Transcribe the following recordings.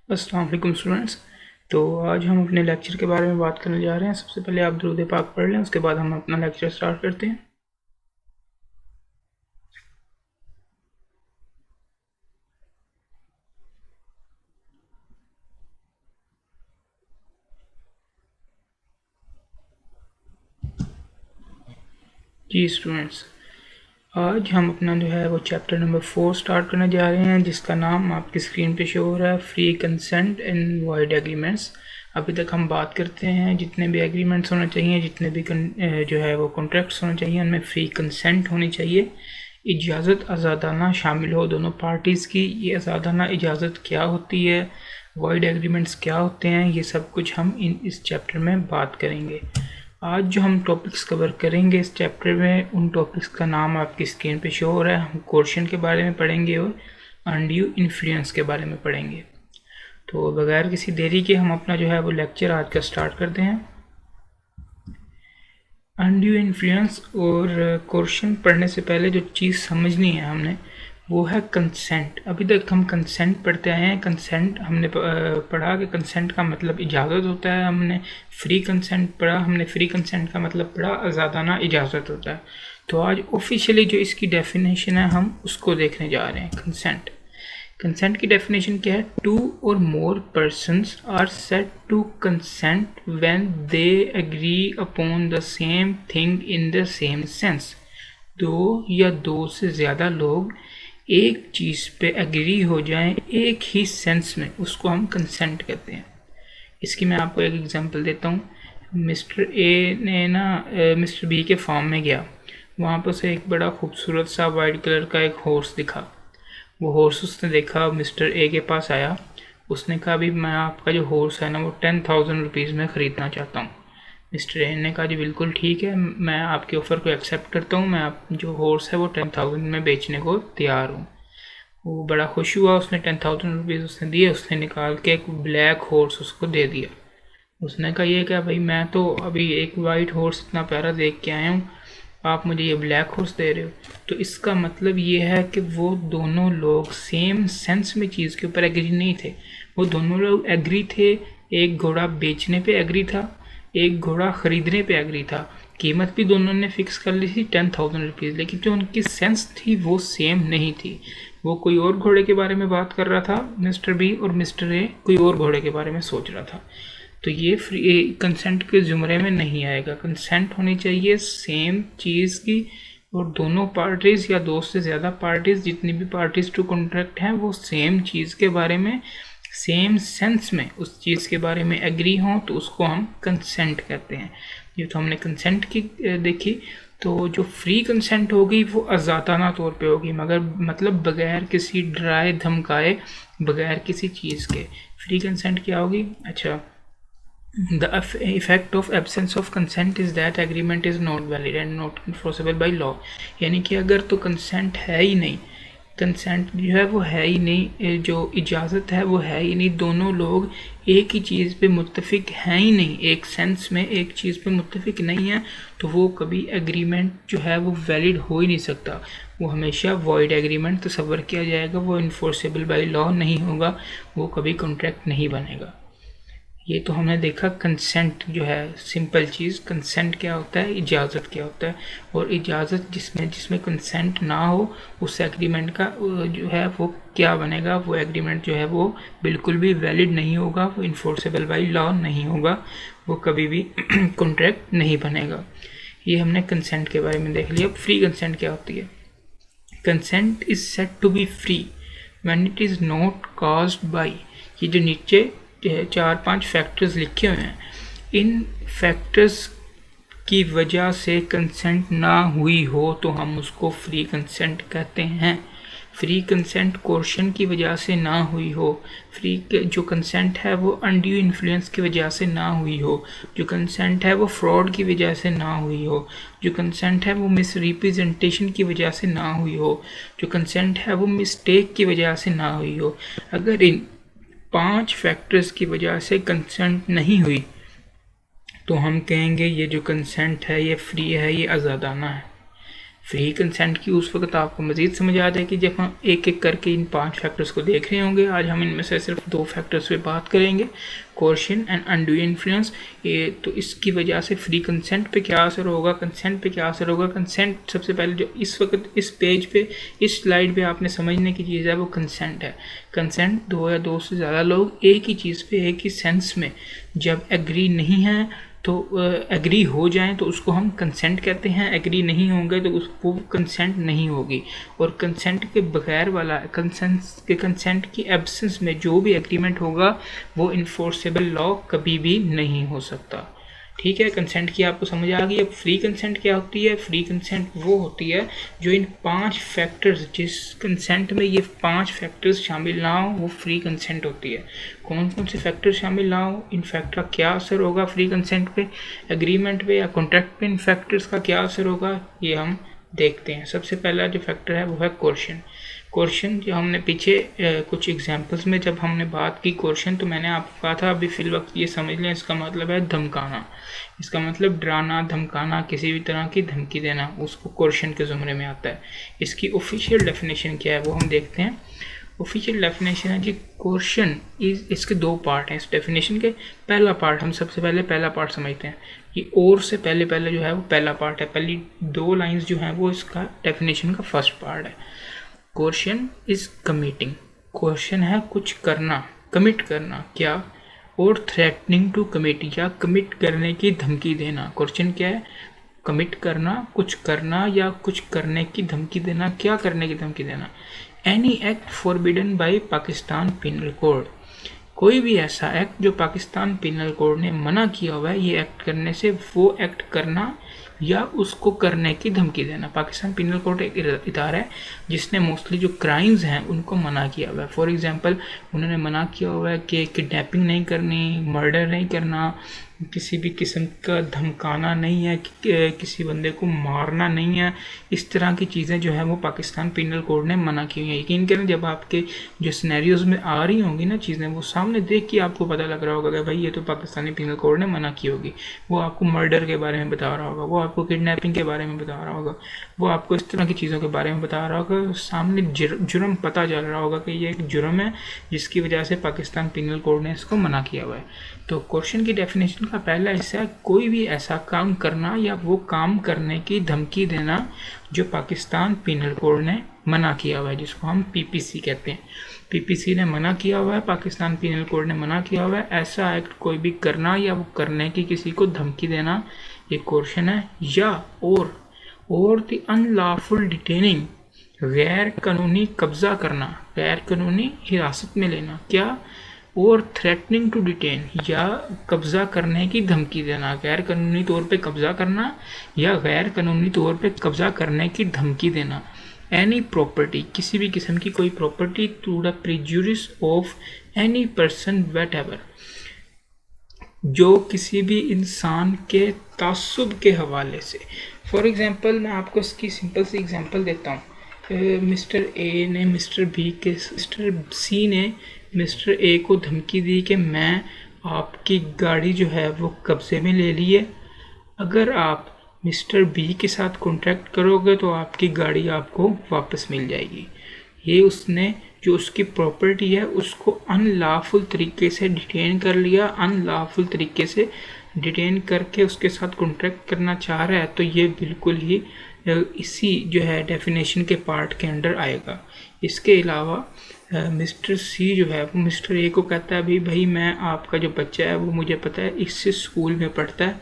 अस्सलाम वालेकुम स्टूडेंट्स। तो आज हम अपने लेक्चर के बारे में बात करने जा रहे हैं। सबसे पहले आप दुरूद पाक पढ़ लें, उसके बाद हम अपना लेक्चर स्टार्ट करते हैं। जी स्टूडेंट्स, आज हम अपना जो है वो चैप्टर नंबर 4 स्टार्ट करने जा रहे हैं, जिसका नाम आपकी स्क्रीन पे शो हो रहा है, फ्री कंसेंट इन वॉइड एग्रीमेंट्स। अभी तक हम बात करते हैं जितने भी एग्रीमेंट्स होने चाहिए, जितने भी जो है वो कॉन्ट्रैक्ट्स होने चाहिए, उनमें फ्री कंसेंट होनी चाहिए। इजाज़त आज़ादाना शामिल हो दोनों पार्टीज़ की। ये आज़ादाना इजाज़त क्या होती है, वॉइड एग्रीमेंट्स क्या होते हैं, ये सब कुछ हम इस चैप्टर में बात करेंगे। आज जो हम टॉपिक्स कवर करेंगे इस चैप्टर में, उन टॉपिक्स का नाम आपकी स्क्रीन पे शो हो रहा है। हम कोर्शन के बारे में पढ़ेंगे और अनड्यू इन्फ्लुएंस के बारे में पढ़ेंगे। तो बगैर किसी देरी के हम अपना जो है वो लेक्चर आज का स्टार्ट करते हैं। अनड्यू इन्फ्लुएंस और कोर्शन पढ़ने से पहले जो चीज़ समझनी है हमने, वो है कंसेंट। अभी तक हम कंसेंट पढ़ते आए हैं। कंसेंट हमने पढ़ा कि कंसेंट का मतलब इजाज़त होता है। हमने फ्री कंसेंट पढ़ा, हमने फ्री कंसेंट का मतलब पढ़ा आज़ादाना इजाज़त होता है। तो आज ऑफिशियली जो इसकी डेफिनेशन है, हम उसको देखने जा रहे हैं। कंसेंट कंसेंट की डेफिनेशन क्या है? Two or more persons are said to consent when they agree upon the same thing in the same sense. दो या दो से ज़्यादा लोग एक चीज़ पे एग्री हो जाएं एक ही सेंस में, उसको हम कंसेंट कहते हैं। इसकी मैं आपको एक एग्जांपल देता हूँ। मिस्टर ए ने ना मिस्टर बी के फार्म में गया। वहाँ पर उसे एक बड़ा खूबसूरत सा वाइट कलर का एक हॉर्स दिखा। वो हॉर्स उसने देखा, मिस्टर ए के पास आया। उसने कहा, अभी मैं आपका जो हॉर्स है ना वो 10,000 रुपीज़ में ख़रीदना चाहता हूँ। मिस्टर ए ने कहा, जी बिल्कुल ठीक है, मैं आपके ऑफ़र को एक्सेप्ट करता हूँ, मैं आप जो हॉर्स है वो 10,000 में बेचने को तैयार हूँ। वो बड़ा खुश हुआ, उसने 10,000 रुपीज़ उसने दिए। उसने निकाल के एक ब्लैक हॉर्स उसको दे दिया। उसने कहा, ये क्या भाई, मैं तो अभी एक वाइट हॉर्स इतना प्यारा देख के आया हूँ, आप मुझे ये ब्लैक हॉर्स दे रहे हो। तो इसका मतलब ये है कि वो दोनों लोग सेम सेंस में चीज़ के ऊपर एग्री नहीं थे। वो दोनों लोग एग्री थे, एक घोड़ा बेचने पे एग्री था, एक घोड़ा ख़रीदने पे एग्री था। कीमत भी दोनों ने फिक्स कर ली थी 10,000 रुपीज़, लेकिन जो उनकी सेंस थी वो सेम नहीं थी। वो कोई और घोड़े के बारे में बात कर रहा था मिस्टर बी, और मिस्टर ए कोई और घोड़े के बारे में सोच रहा था। तो ये फ्री कंसेंट के ज़ुमरे में नहीं आएगा। कंसेंट होनी चाहिए सेम चीज़ की, और दोनों पार्टीज़ या दो से ज़्यादा पार्टीज़, जितनी भी पार्टीज़ टू कॉन्ट्रैक्ट हैं, वो सेम चीज़ के बारे में सेम सेंस में उस चीज़ के बारे में एग्री हों, तो उसको हम कंसेंट कहते हैं। ये तो हमने कंसेंट की देखी। तो जो फ्री कंसेंट होगी वो आज़ादाना तौर पे होगी, मगर मतलब बगैर किसी डराए धमकाए, बगैर किसी चीज़ के। फ्री कंसेंट क्या होगी? अच्छा, The effect of absence of consent is that agreement is not valid and not enforceable by law। यानी कि अगर तो कंसेंट है ही नहीं, कंसेंट जो है वो है ही नहीं, जो इजाज़त है वो है ही नहीं, दोनों लोग एक ही चीज़ पे मुत्तफिक हैं ही नहीं, एक सेंस में एक चीज़ पे मुत्तफिक नहीं है, तो वो कभी एग्रीमेंट जो है वो वैलिड हो ही नहीं सकता। वो हमेशा वॉइड एग्रीमेंट तस्वर किया जाएगा, वो इन्फोर्सेबल बाय लॉ नहीं होगा, वो कभी कॉन्ट्रैक्ट नहीं बनेगा। ये तो हमने देखा कंसेंट जो है, सिंपल चीज़। कंसेंट क्या होता है, इजाज़त क्या होता है। और इजाज़त जिसमें कंसेंट ना हो, उस एग्रीमेंट का जो है वो क्या बनेगा, वो एग्रीमेंट जो है वो बिल्कुल भी वैलिड नहीं होगा, वो इन्फोर्सेबल बाय लॉ नहीं होगा, वो कभी भी कॉन्ट्रैक्ट नहीं बनेगा। ये हमने कंसेंट के बारे में देख लिया। अब फ्री कंसेंट क्या होती है? Consent is said to be free when it is not caused by, ये जो नीचे 4-5 फैक्टर्स लिखे हुए हैं, इन फैक्टर्स की वजह से कंसेंट ना हुई हो तो हम उसको फ्री कंसेंट कहते हैं। फ्री कंसेंट कोर्शन की वजह से ना हुई हो, जो कंसेंट है वो अनड्यू इन्फ्लुएंस की वजह से ना हुई हो, जो कंसेंट है वो फ्रॉड की वजह से ना हुई हो, जो कंसेंट है वो मिस रिप्रेजेंटेशन की वजह से ना हुई हो, जो कंसेंट है वो मिस्टेक की वजह से ना हुई हो। अगर इन 5 फैक्टर्स की वजह से कंसेंट नहीं हुई तो हम कहेंगे ये जो कंसेंट है ये फ्री है, ये आज़ादाना है। फ्री कंसेंट की उस वक्त आपको मज़ीद समझ आ जाएगी जब हम एक एक करके इन 5 फैक्टर्स को देख रहे होंगे। आज हम इनमें से सिर्फ 2 फैक्टर्स पे बात करेंगे, कोर्शन एंड अनड्यू इन्फ्लुएंस। ये तो इसकी वजह से फ्री कंसेंट पे क्या असर होगा, कंसेंट पे क्या असर होगा। कंसेंट सबसे पहले जो इस वक्त इस पेज पे इस स्लाइड पे आपने समझने की चीज़ है वो कंसेंट है। कंसेंट 2 या 2 से ज़्यादा लोग एक ही चीज़ पे एक ही सेंस में जब एग्री नहीं है तो एग्री हो जाएं तो उसको हम कंसेंट कहते हैं, एग्री नहीं होंगे तो उसको कंसेंट नहीं होगी। और कंसेंट के बगैर वाला कंसेंट की एब्सेंस में जो भी एग्रीमेंट होगा वो इन्फोर्सेबल लॉ कभी भी नहीं हो सकता। ठीक है, कंसेंट की आपको समझ आ गई। अब फ्री कंसेंट क्या होती है? फ्री कंसेंट वो होती है जो इन 5 फैक्टर्स, जिस कंसेंट में ये 5 फैक्टर्स शामिल ना हो वो फ्री कंसेंट होती है। कौन कौन से फैक्टर शामिल ना हो, इन फैक्टर का क्या असर होगा फ्री कंसेंट पे, एग्रीमेंट पे या कॉन्ट्रैक्ट पे इन फैक्टर्स का क्या असर होगा, ये हम देखते हैं। सबसे पहला जो फैक्टर है वो है कोर्शन। कोर्शन जो हमने पीछे कुछ एग्जांपल्स में जब हमने बात की कोर्शन, तो मैंने आपको कहा था अभी फिल वक्त ये समझ लें, इसका मतलब है धमकाना। इसका मतलब डराना, धमकाना, किसी भी तरह की धमकी देना, उसको कोर्शन के ज़ुमरे में आता है। इसकी ऑफिशियल डेफिनेशन क्या है वो हम देखते हैं। ऑफिशियल डेफिनेशन है जी, कोर्शन इसके 2 पार्ट हैं इस डेफिनेशन के। पहला पार्ट हम सबसे पहले पहला पार्ट समझते हैं। ये और से पहले जो है वो पहला पार्ट है। पहली 2 लाइंस जो हैं वो इसका डेफिनेशन का फर्स्ट पार्ट है। Coercion is committing. कोर्शन है कुछ करना, कमिट करना, क्या, और थ्रेटनिंग टू कमिट, या कमिट करने की धमकी देना। कोर्शन क्या है? कमिट करना, कुछ करना या कुछ करने की धमकी देना। क्या करने की धमकी देना? Any act forbidden bye Pakistan penal code. कोई भी ऐसा एक्ट जो पाकिस्तान पिनल कोड ने मना किया हुआ है ये एक्ट करने से, वो एक्ट करना या उसको करने की धमकी देना। पाकिस्तान पिनल कोड एक इदारा है जिसने मोस्टली जो क्राइम्स हैं उनको मना किया हुआ है। फॉर एग्जांपल उन्होंने मना किया हुआ है कि किडनैपिंग नहीं करनी, मर्डर नहीं करना, किसी भी किस्म का धमकाना नहीं है, किसी बंदे को मारना नहीं है। इस तरह की चीज़ें जो है वो पाकिस्तान पिनल कोड ने मना की हुई हैं। यकीन करें जब आपके जो सिनेरियोज में आ रही होंगी ना चीज़ें, वो सामने देख के आपको पता लग रहा होगा कि भाई ये तो पाकिस्तानी पिनल कोड ने मना की होगी। वो आपको मर्डर के बारे में बता रहा होगा, वो आपको किडनैपिंग के बारे में बता रहा होगा, वो आपको इस तरह की चीज़ों के बारे में बता रहा होगा। सामने जुर्म पता चल रहा होगा कि ये एक जुर्म है जिसकी वजह से पाकिस्तान पिनल कोड ने इसको मना किया हुआ है। तो क्वेश्चन की डेफिनेशन का पहला हिस्सा है कोई भी ऐसा काम करना या वो काम करने की धमकी देना जो पाकिस्तान पिनल कोड ने मना किया हुआ है, जिसको हम पीपीसी कहते हैं। पीपीसी ने मना किया हुआ है, पाकिस्तान पिनल कोड ने मना किया हुआ है, ऐसा एक्ट कोई भी करना या वो करने की किसी को धमकी देना, ये क्वेश्चन है। या और द अनलॉफुल डिटेनिंग, गैर कानूनी कब्जा करना, गैर कानूनी हिरासत में लेना, क्या, और थ्रेटनिंग टू डिटेन, या कब्जा करने की धमकी देना, गैर कानूनी तौर पे कब्जा करना या गैर कानूनी तौर पे कब्जा करने की धमकी देना। एनी प्रॉपर्टी, किसी भी किस्म की कोई property, to the prejudice of any person whatever, जो किसी भी इंसान के तासुब के हवाले से। फॉर एग्जांपल मैं आपको इसकी सिंपल सी एग्जांपल देता हूँ। मिस्टर ए ने मिस्टर सी ने मिस्टर ए को धमकी दी कि मैं आपकी गाड़ी जो है वो कब्जे में ले ली है, अगर आप मिस्टर बी के साथ कॉन्ट्रैक्ट करोगे तो आपकी गाड़ी आपको वापस मिल जाएगी। ये उसने जो उसकी प्रॉपर्टी है उसको अनलॉफुल तरीके से डिटेन कर लिया, अनलॉफुल तरीके से डिटेन करके उसके साथ कॉन्ट्रैक्ट करना चाह रहा है, तो ये बिल्कुल ही इसी जो है डेफिनेशन के पार्ट के अंडर आएगा। इसके अलावा मिस्टर सी जो है वो मिस्टर ए को कहता है भाई मैं आपका जो बच्चा है वो मुझे पता है इससे स्कूल में पढ़ता है,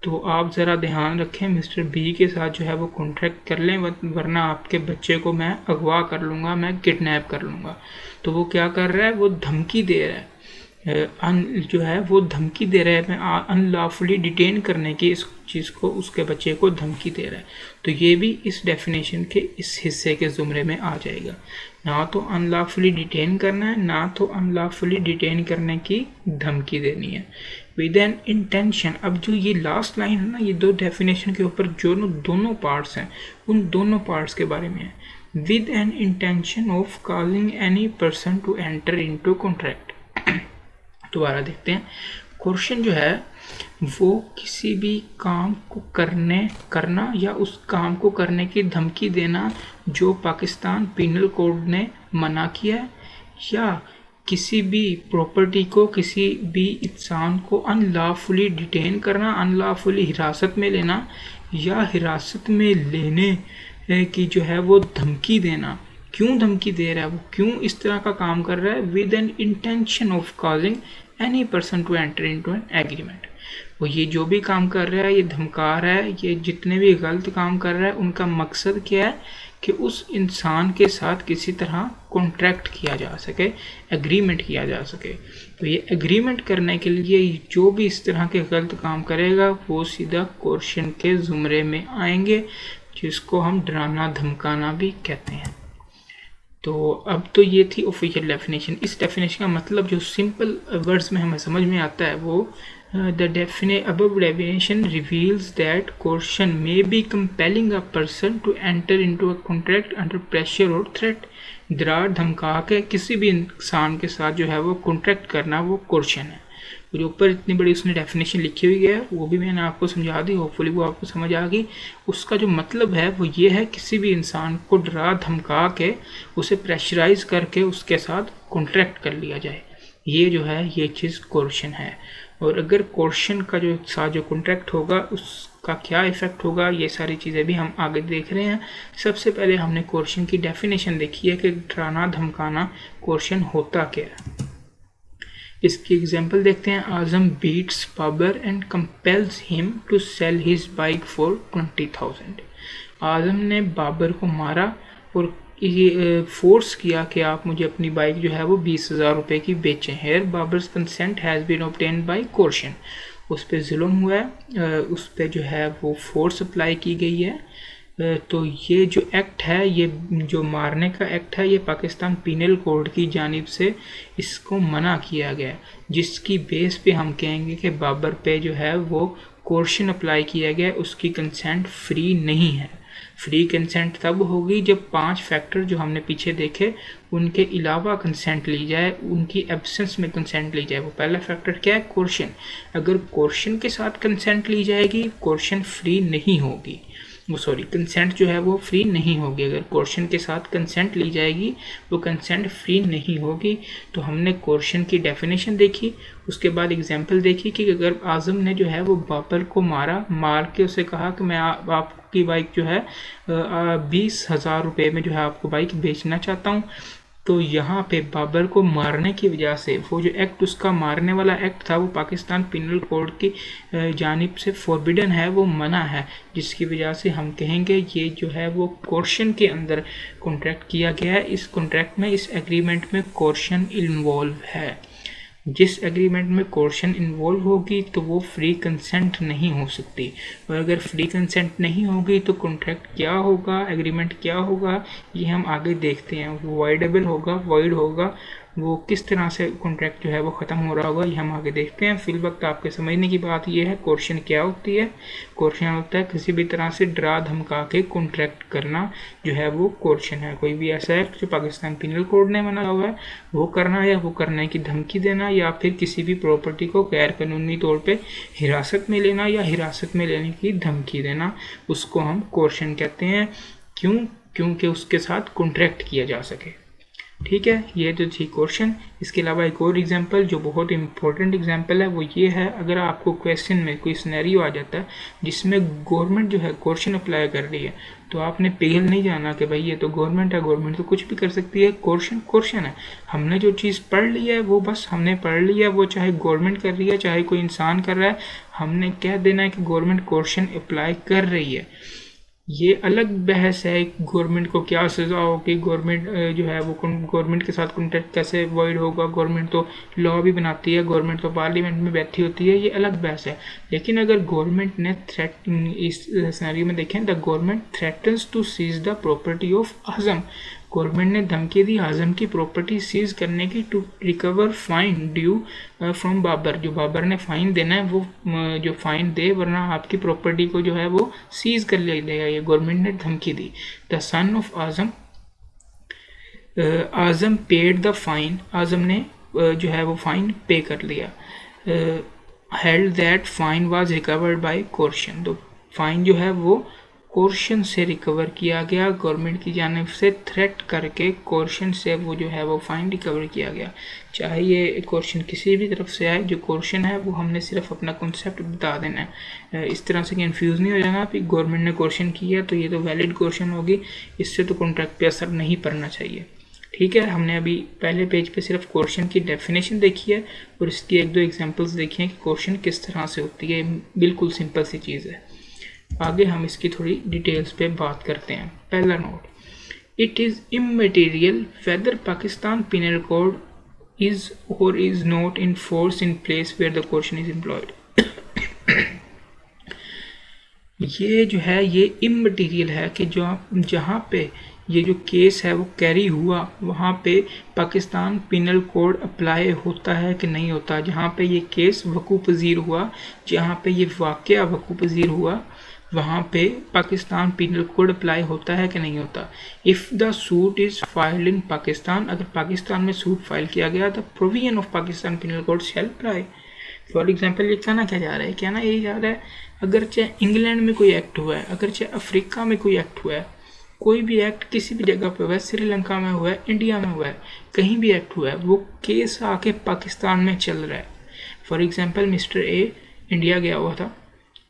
तो आप ज़रा ध्यान रखें, मिस्टर बी के साथ जो है वो कॉन्ट्रैक्ट कर लें, वरना आपके बच्चे को मैं अगवा कर लूँगा, मैं किडनैप कर लूँगा। तो वो क्या कर रहा है, वो धमकी दे रहा है, जो है वो धमकी दे रहा है, मैं अनलॉफुली डिटेन करने की इस चीज़ को, उसके बच्चे को धमकी दे रहा है। तो ये भी इस डेफिनेशन के इस हिस्से के ज़ुमरे में आ जाएगा। ना तो अनलॉफुली डिटेन करना है, ना तो अनलॉफुली डिटेन करने की धमकी देनी है। विद एन इंटेंशन, अब जो ये लास्ट लाइन है ना, ये 2 डेफिनेशन के ऊपर जो दोनों पार्ट्स हैं उन दोनों पार्ट्स के बारे में है। With an intention of calling any person to enter into contract. दोबारा देखते हैं। कोर्शन जो है वो किसी भी काम को करना या उस काम को करने की धमकी देना जो पाकिस्तान पिनल कोड ने मना किया है, या किसी भी प्रॉपर्टी को, किसी भी इंसान को अनलॉफुली डिटेन करना, अनलॉफुली हिरासत में लेना या हिरासत में लेने की जो है वो धमकी देना। क्यों धमकी दे रहा है वो, क्यों इस तरह का काम कर रहा है? With an intention of causing any person to enter into an agreement. वो ये जो भी काम कर रहा है, ये धमका रहा है, ये जितने भी गलत काम कर रहा है, उनका मकसद क्या है कि उस इंसान के साथ किसी तरह कॉन्ट्रैक्ट किया जा सके, एग्रीमेंट किया जा सके। तो ये एग्रीमेंट करने के लिए जो भी इस तरह के गलत काम करेगा वो सीधा कोर्शन के ज़ुमरे में आएंगे, जिसको हम डराना धमकाना भी कहते हैं। तो अब तो ये थी ऑफिशियल डेफिनेशन। इस डेफिनेशन का मतलब जो सिंपल वर्ड्स में हमें समझ में आता है वो the above definition reveals that coercion may be compelling a person to enter into a contract under pressure or threat। डरा धमका के किसी भी इंसान के साथ जो है वो कॉन्ट्रैक्ट करना वो कोर्शन है। जो ऊपर इतनी बड़ी उसने डेफिनेशन लिखी हुई है वो भी मैंने आपको समझा दी, होपफुली वो आपको समझ आ गई। उसका जो मतलब है वो ये है किसी भी इंसान को डरा धमका के उसे प्रेशराइज करके उसके साथ कॉन्ट्रैक्ट कर लिया जाए, ये जो है ये चीज़ कोर्शन है। और अगर कोर्शन का जो साथ जो कॉन्ट्रैक्ट होगा उसका क्या इफेक्ट होगा, ये सारी चीज़ें भी हम आगे देख रहे हैं। सबसे पहले हमने कोर्शन की डेफिनेशन देखी है कि डराना धमकाना कोर्शन होता क्या है। इसकी एग्जांपल देखते हैं। Azam beats Babar and compels him to sell his bike for 20,000। Azam ने बाबर को मारा और ये फोर्स किया कि आप मुझे अपनी बाइक जो है वो 20,000 रुपये की बेचें। Here Babar's consent has been obtained by coercion. उस पर जुल्म हुआ है, उस पर जो है वो फोर्स अप्लाई की गई है। तो ये जो एक्ट है, ये जो मारने का एक्ट है, ये पाकिस्तान पिनल कोड की जानिब से इसको मना किया गया है, जिसकी बेस पे हम कहेंगे कि बाबर पे जो है वो कोर्शन अप्लाई किया गया, उसकी कंसेंट फ्री नहीं है। फ्री कंसेंट तब होगी जब 5 फैक्टर जो हमने पीछे देखे उनके अलावा कंसेंट ली जाए, उनकी एब्सेंस में कंसेंट ली जाए। वो पहला फैक्टर क्या है? कोर्शन। अगर कोर्शन के साथ कंसेंट ली जाएगी कोर्शन फ्री नहीं होगी, कंसेंट जो है वो फ्री नहीं होगी। अगर कोर्शन के साथ कंसेंट ली जाएगी वो कंसेंट फ्री नहीं होगी। तो हमने कोर्शन की डेफिनेशन देखी, उसके बाद एग्जांपल देखी कि अगर आजम ने जो है वो बाबर को मार के उसे कहा कि मैं आपकी बाइक जो है 20,000 रुपये में जो है आपको बाइक बेचना चाहता हूँ, तो यहाँ पे बाबर को मारने की वजह से वो जो एक्ट उसका मारने वाला एक्ट था वो पाकिस्तान पिनल कोड की जानिब से फॉरबिडन है, वो मना है, जिसकी वजह से हम कहेंगे ये जो है वो कोर्शन के अंदर कॉन्ट्रैक्ट किया गया है। इस कॉन्ट्रैक्ट में, इस एग्रीमेंट में कोर्शन इन्वॉल्व है। जिस एग्रीमेंट में कोर्शन इन्वॉल्व होगी तो वो फ्री कंसेंट नहीं हो सकती, और अगर फ्री कंसेंट नहीं होगी तो कॉन्ट्रैक्ट क्या होगा, एग्रीमेंट क्या होगा, ये हम आगे देखते हैं। वो वाइडेबल होगा, वाइड होगा, वो किस तरह से कॉन्ट्रैक्ट जो है वो ख़त्म हो रहा होगा, ये हम आगे देखते हैं। फिल वक्त आपके समझने की बात ये है कोर्शन क्या होती है। कोर्शन होता है किसी भी तरह से डरा धमका के कॉन्ट्रैक्ट करना, जो है वो कोर्शन है। कोई भी ऐसा एक्ट जो पाकिस्तान पिनल कोड ने मना हुआ है वो करना, या वो करने की धमकी देना, या फिर किसी भी प्रॉपर्टी को गैर कानूनी तौर पर हिरासत में लेना या हिरासत में लेने की धमकी देना, उसको हम कोर्शन कहते हैं। क्योंकि उसके साथ कॉन्ट्रैक्ट किया जा सके। ठीक है, ये तो थी क्वेश्चन। इसके अलावा एक और एग्जांपल जो बहुत इंपॉर्टेंट एग्जांपल है वो ये है, अगर आपको क्वेश्चन में कोई सिनेरियो आ जाता है जिसमें गवर्नमेंट जो है क्वेश्चन अप्लाई कर रही है, तो आपने पिघल नहीं जाना कि भाई ये तो गवर्नमेंट है, गवर्नमेंट तो कुछ भी कर सकती है, क्वेश्चन है। हमने जो चीज़ पढ़ ली है वो बस हमने पढ़ लिया, वो चाहे गवर्नमेंट कर रही है चाहे कोई इंसान कर रहा है, हमने कह देना है कि गवर्नमेंट क्वेश्चन अप्लाई कर रही है। ये अलग बहस है गवर्नमेंट को क्या सज़ा होगी, गवर्नमेंट जो है वो गवर्नमेंट के साथ कॉन्ट्रैक्ट कैसे वॉइड होगा, गवर्नमेंट तो लॉ भी बनाती है, गवर्नमेंट तो पार्लियामेंट में बैठी होती है, ये अलग बहस है। लेकिन अगर गवर्नमेंट ने इस सिनेरियो में देखें, the government threatens to seize the property of Azam, government ने धमकी दी आजम की प्रॉपर्टी सीज करने की, to recover fine due from Babar, जो बाबर ने फ़ाइन देना है वो जो फ़ाइन दे, वरना आपकी प्रॉपर्टी को जो है वो सीज कर लिया जाएगा, ये गवर्नमेंट ने धमकी दी। The son of Azam paid the fine, Azam ने जो है वो फ़ाइन पे कर लिया। Held that fine was recovered by coercion. तो फाइन जो है वो कोर्शन से रिकवर किया गया, गवर्नमेंट की जानिब से थ्रेट करके कोर्शन से वो जो है वो फाइन रिकवर किया गया। चाहे ये कोर्शन किसी भी तरफ से आए, जो कोर्शन है वो हमने सिर्फ अपना कॉन्सेप्ट बता देना है, इस तरह से कंफ्यूज नहीं हो जाना कि गवर्नमेंट ने कोर्शन किया तो ये तो वैलिड कोर्शन होगी, इससे तो कॉन्ट्रैक्ट पे असर नहीं पड़ना चाहिए। ठीक है, हमने अभी पहले पेज पे सिर्फ क्वेश्चन की डेफिनेशन देखी है और इसकी एक दो एग्जांपल्स देखी हैं कि क्वेश्चन किस तरह से होती है। बिल्कुल सिंपल सी चीज़ है। आगे हम इसकी थोड़ी डिटेल्स पे बात करते हैं। पहला note, it is immaterial whether Pakistan penal code is or is not in force in place where the question is employed. ये जो है ये इमटेरियल है कि जो जहाँ पे ये जो केस है वो कैरी हुआ वहाँ पे पाकिस्तान पिनल कोड अप्लाई होता है कि नहीं होता। जहाँ पे ये केस वकू पजीर हुआ, जहाँ पे ये वाक़या वकू पजीर हुआ, वहाँ पे पाकिस्तान पिनल कोड अप्लाई होता है कि नहीं होता। If the suit is filed in Pakistan, अगर पाकिस्तान में सूट फाइल किया गया the provision of Pakistan penal code shall apply. For example ये कहना क्या जा रहा है, कहना यही जा रहा है अगर चाहे इंग्लैंड में कोई एक्ट हुआ है, अगर चाहे अफ्रीका में कोई एक्ट हुआ है, कोई भी एक्ट किसी भी जगह पे हुआ है, श्रीलंका में हुआ है, इंडिया में हुआ है, कहीं भी एक्ट हुआ है, वो केस आके पाकिस्तान में चल रहा है। For example mister A India गया हुआ था,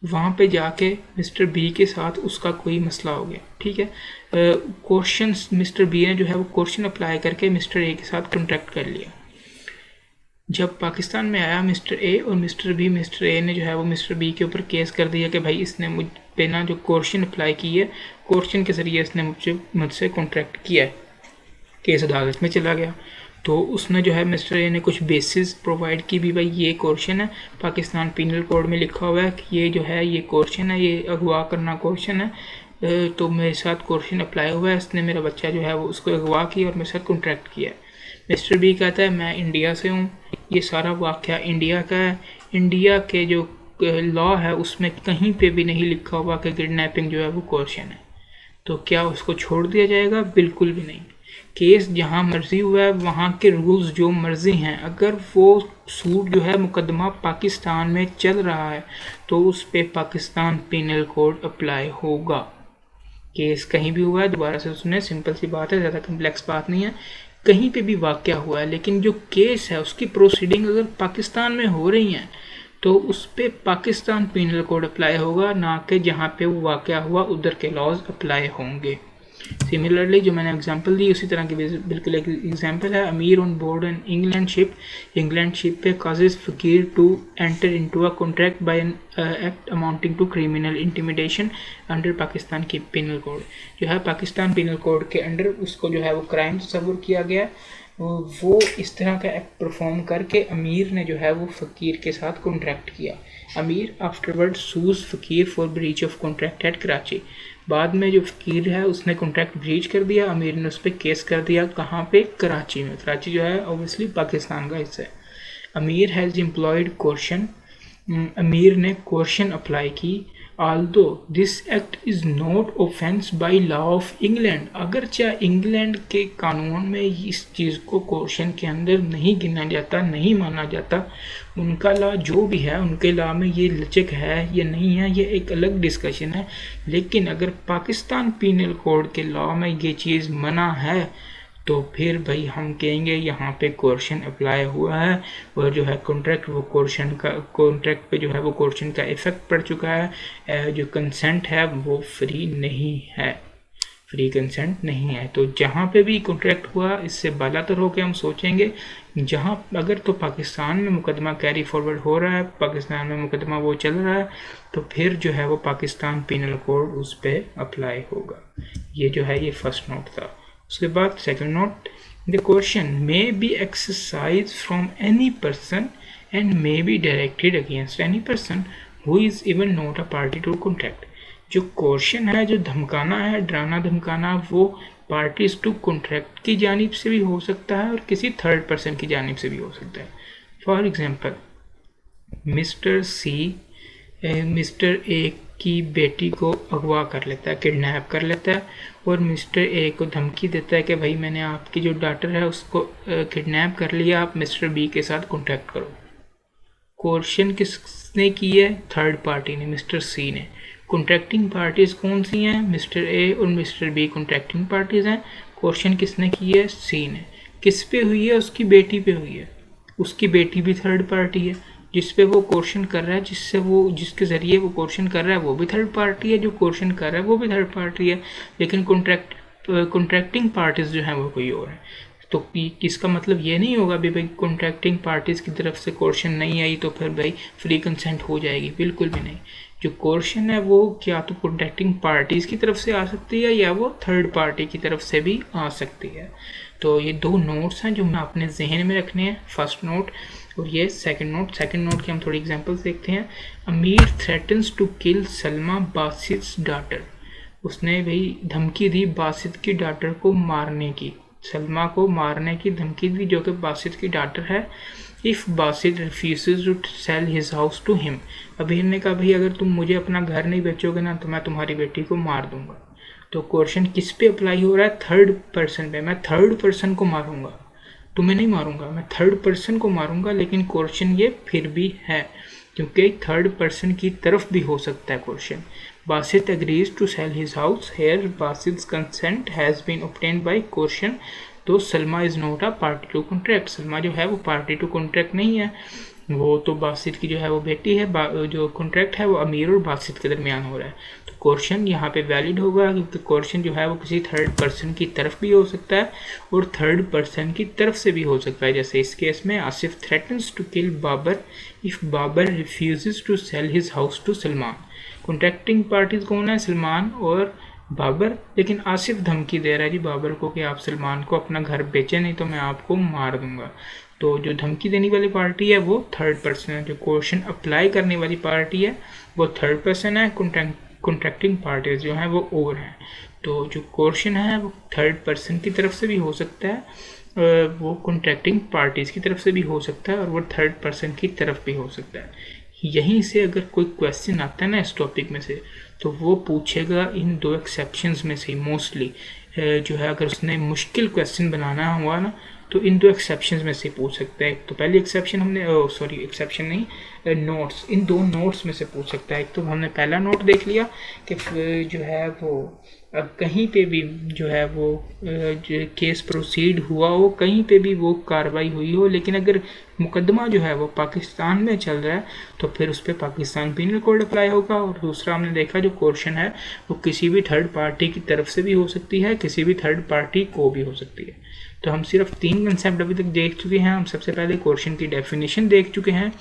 वहाँ पे जाके मिस्टर बी के साथ उसका कोई मसला हो गया, ठीक है। क्वेश्चन मिस्टर बी ने जो है वो क्वेश्चन अप्लाई करके मिस्टर ए के साथ कॉन्ट्रैक्ट कर लिया। जब पाकिस्तान में आया मिस्टर ए और मिस्टर बी, मिस्टर ए ने जो है वो मिस्टर बी के ऊपर केस कर दिया कि भाई इसने मुझ पे ना जो क्वेश्चन अप्लाई की है, क्वेश्चन के ज़रिए इसने मुझसे कॉन्ट्रैक्ट किया है। केस अदालत में चला गया तो उसने जो है मिस्टर ए ने कुछ बेसिस प्रोवाइड की भी, भाई ये क्वेश्चन है, पाकिस्तान पिनल कोड में लिखा हुआ है कि ये जो है ये क्वेश्चन है, ये अगवा करना क्वेश्चन है, तो मेरे साथ क्वेश्चन अप्लाई हुआ है, इसने मेरा बच्चा जो है वो उसको अगवा किया और मेरे साथ कॉन्ट्रैक्ट किया है। मिस्टर बी कहता है मैं इंडिया से हूँ, ये सारा वाक़या इंडिया का है, इंडिया के जो लॉ है उसमें कहीं पे भी नहीं लिखा हुआ कि किडनैपिंग जो है वो क्वेश्चन है, तो क्या उसको छोड़ दिया जाएगा? बिल्कुल भी नहीं। केस जहाँ मर्जी हुआ है वहाँ के रूल्स जो मर्जी हैं, अगर वो सूट जो है मुकदमा पाकिस्तान में चल रहा है तो उस पर पाकिस्तान पिनल कोड अप्लाई होगा। केस कहीं भी हुआ है, दोबारा से सुने, सिंपल सी बात है, ज़्यादा कम्प्लेक्स बात नहीं है, कहीं पे भी वाक़या हुआ है, लेकिन जो केस है उसकी प्रोसीडिंग अगर पाकिस्तान में हो रही हैं तो उस पर पाकिस्तान पिनल कोड अप्लाई होगा, ना कि जहाँ पे वो वाक़या हुआ उधर के लॉज अप्लाई होंगे। सिमिलरली जो मैंने एग्जांपल दी उसी तरह की बिल्कुल एक एग्जांपल है, Amir on board an England ship पे causes Fakir to enter into a contract by an act amounting to criminal intimidation under Pakistan की पिनल कोड। जो है पाकिस्तान पिनल कोड के अंडर उसको जो है वो क्राइम तस्वुर किया गया, वो इस तरह का एक्ट परफॉर्म करके अमीर ने जो है वो फ़कीर के साथ कॉन्ट्रैक्ट किया। अमीर आफ्टरवर्ड सूज फ़कीर for breach of contract at Karachi. बाद में जो फ़कीर है उसने कॉन्ट्रैक्ट ब्रीच कर दिया, अमीर ने उस पर केस कर दिया। कहाँ पे? कराची में। कराची जो है ऑब्वियसली पाकिस्तान का हिस्सा है। अमीर हैज़ एम्प्लॉयड क्वेश्चन, अमीर ने क्वेश्चन अप्लाई की। Aldous this act is not offence by law of England, अगरचे इंग्लैंड के कानून में इस चीज़ को क्वेश्चन के अंदर नहीं गिना जाता, नहीं माना जाता, उनका लॉ जो भी है उनके लॉ में ये लचक है या नहीं है ये एक अलग डिस्कशन है। लेकिन अगर पाकिस्तान पिनल कोड के लॉ में ये चीज़ मना है तो फिर भाई हम कहेंगे यहाँ पे क्वेश्चन अप्लाई हुआ है और जो है कॉन्ट्रैक्ट वो कॉन्ट्रैक्ट पे जो है वो क्वेश्चन का इफेक्ट पड़ चुका है, जो कंसेंट है वो फ्री नहीं है, फ्री कंसेंट नहीं है। तो जहाँ पे भी कॉन्ट्रैक्ट हुआ इससे बालातर होकर हम सोचेंगे, जहाँ अगर तो पाकिस्तान में मुकदमा कैरी फॉरवर्ड हो रहा है, पाकिस्तान में मुकदमा वो चल रहा है, तो फिर जो है वो पाकिस्तान पिनल कोड उस पर अप्लाई होगा। ये जो है ये फर्स्ट नोट था। उसके बाद second note, the coercion may be exercise from any person and may be directed against any person who is even not a party to contract. जो क्वेश्चन है, जो धमकाना है, डराना धमकाना, वो पार्टीज टू कॉन्ट्रैक्ट की जानिब से भी हो सकता है और किसी थर्ड पर्सन की जानिब से भी हो सकता है। For example mister C mister A की बेटी को अगवा कर लेता है, किडनैप कर लेता है और मिस्टर ए को धमकी देता है कि भाई मैंने आपकी जो डॉटर है उसको किडनैप कर लिया, आप मिस्टर बी के साथ कॉन्टैक्ट करो। कोर्शन किसने की है? थर्ड पार्टी ने, मिस्टर सी ने। कॉन्ट्रैक्टिंग पार्टीज कौन सी हैं? मिस्टर ए और मिस्टर बी कॉन्ट्रैक्टिंग पार्टीज हैं। क्वेश्चन किसने की है? सी ने। किस पे हुई है? उसकी बेटी पे हुई है। उसकी बेटी भी थर्ड पार्टी है। जिस पे वो क्वेश्चन कर रहा है, जिसके ज़रिए वो क्वेश्चन कर रहा है, वो भी थर्ड पार्टी है। जो क्वेश्चन कर रहा है वो भी थर्ड पार्टी है। लेकिन कॉन्ट्रैक्टिंग पार्टीज जो है वो कोई और है। तो इसका मतलब ये नहीं होगा भाई कॉन्ट्रैक्टिंग पार्टीज की तरफ से क्वेश्चन नहीं आई तो फिर भाई फ्री कंसेंट हो जाएगी, बिल्कुल भी नहीं। जो क्वेश्चन है वो क्या तो कॉन्ट्रैक्टिंग पार्टीज की तरफ से आ सकती है या वो थर्ड पार्टी की तरफ से भी आ सकती है। तो ये दो नोट्स हैं जो मैं अपने जहन में रखने हैं, फर्स्ट नोट और ये सेकंड नोट। सेकंड नोट के हम थोड़ी एग्जांपल्स देखते हैं। Amir threatens to kill Salma Basit's daughter. उसने भाई धमकी दी बासित की डॉटर को मारने की, सलमा को मारने की धमकी दी, जो कि बासित की डॉटर है। If Basit refuses to sell his house to him. Amir ने कहा भाई अगर तुम मुझे अपना घर नहीं बेचोगे ना तो मैं तुम्हारी बेटी को मार दूंगा। तो क्वेश्चन किस पे अप्लाई हो रहा है? थर्ड पर्सन पे। मैं थर्ड पर्सन को मारूंगा, तुम्हें नहीं मारूंगा, मैं थर्ड पर्सन को मारूंगा। लेकिन क्वेश्चन ये फिर भी है क्योंकि थर्ड पर्सन की तरफ भी हो सकता है question. Basit agrees to sell his house. Here Basit's consent has been obtained by question. तो Salma is not a party to contract. Salma जो है वो पार्टी टू कॉन्ट्रैक्ट नहीं है, वो तो बासित की जो है वो बेटी है। जो कॉन्ट्रैक्ट है वो अमीर और बासित के दरमियान हो रहा है। तो क्वेश्चन यहाँ पे वैलिड होगा क्योंकि क्वेश्चन जो है वो किसी थर्ड पर्सन की तरफ भी हो सकता है और थर्ड पर्सन की तरफ से भी हो सकता है। जैसे इस केस में Asif threatens to kill Babar if Babar refuses to sell his house to Salman. Contracting parties कौन है? सलमान और बाबर। लेकिन आसिफ धमकी दे रहा है जी बाबर को कि आप सलमान को अपना घर बेचे नहीं तो मैं आपको मार दूंगा। तो जो धमकी देने वाली पार्टी है वो थर्ड पर्सन है। जो क्वेश्चन अप्लाई करने वाली पार्टी है वो थर्ड पर्सन है। कॉन्ट्रैक्टिंग पार्टीज जो है वो और हैं। तो जो क्वेश्चन है वो थर्ड पर्सन की तरफ से भी हो सकता है, वो कॉन्ट्रैक्टिंग पार्टीज की तरफ से भी हो सकता है और वो थर्ड पर्सन की तरफ भी हो सकता है। यहीं से अगर कोई क्वेश्चन आता है ना इस टॉपिक में से तो वो पूछेगा इन दो एक्सेप्शंस में से मोस्टली जो है। अगर उसने मुश्किल क्वेश्चन बनाना हुआ ना तो इन दो एक्सेप्शंस में से पूछ सकता है। तो पहली एक्सेप्शन हमने एक्सेप्शन नहीं, नोट्स, इन दो नोट्स में से पूछ सकता है। एक तो हमने पहला नोट देख लिया कि जो है वो अब कहीं पे भी जो है वो जो केस प्रोसीड हुआ हो, कहीं पे भी वो कार्रवाई हुई हो, लेकिन अगर मुकदमा जो है वो पाकिस्तान में चल रहा है तो फिर उस पर पाकिस्तान पीनल कोड अप्लाई होगा। और दूसरा हमने देखा जो क्वेश्चन है वो किसी भी थर्ड पार्टी की तरफ से भी हो सकती है, किसी भी थर्ड पार्टी को भी हो सकती है। तो हम सिर्फ 3 कंसेप्ट अभी तक देख चुके हैं। हम सबसे पहले क्वेश्चन की डेफिनेशन देख चुके हैं,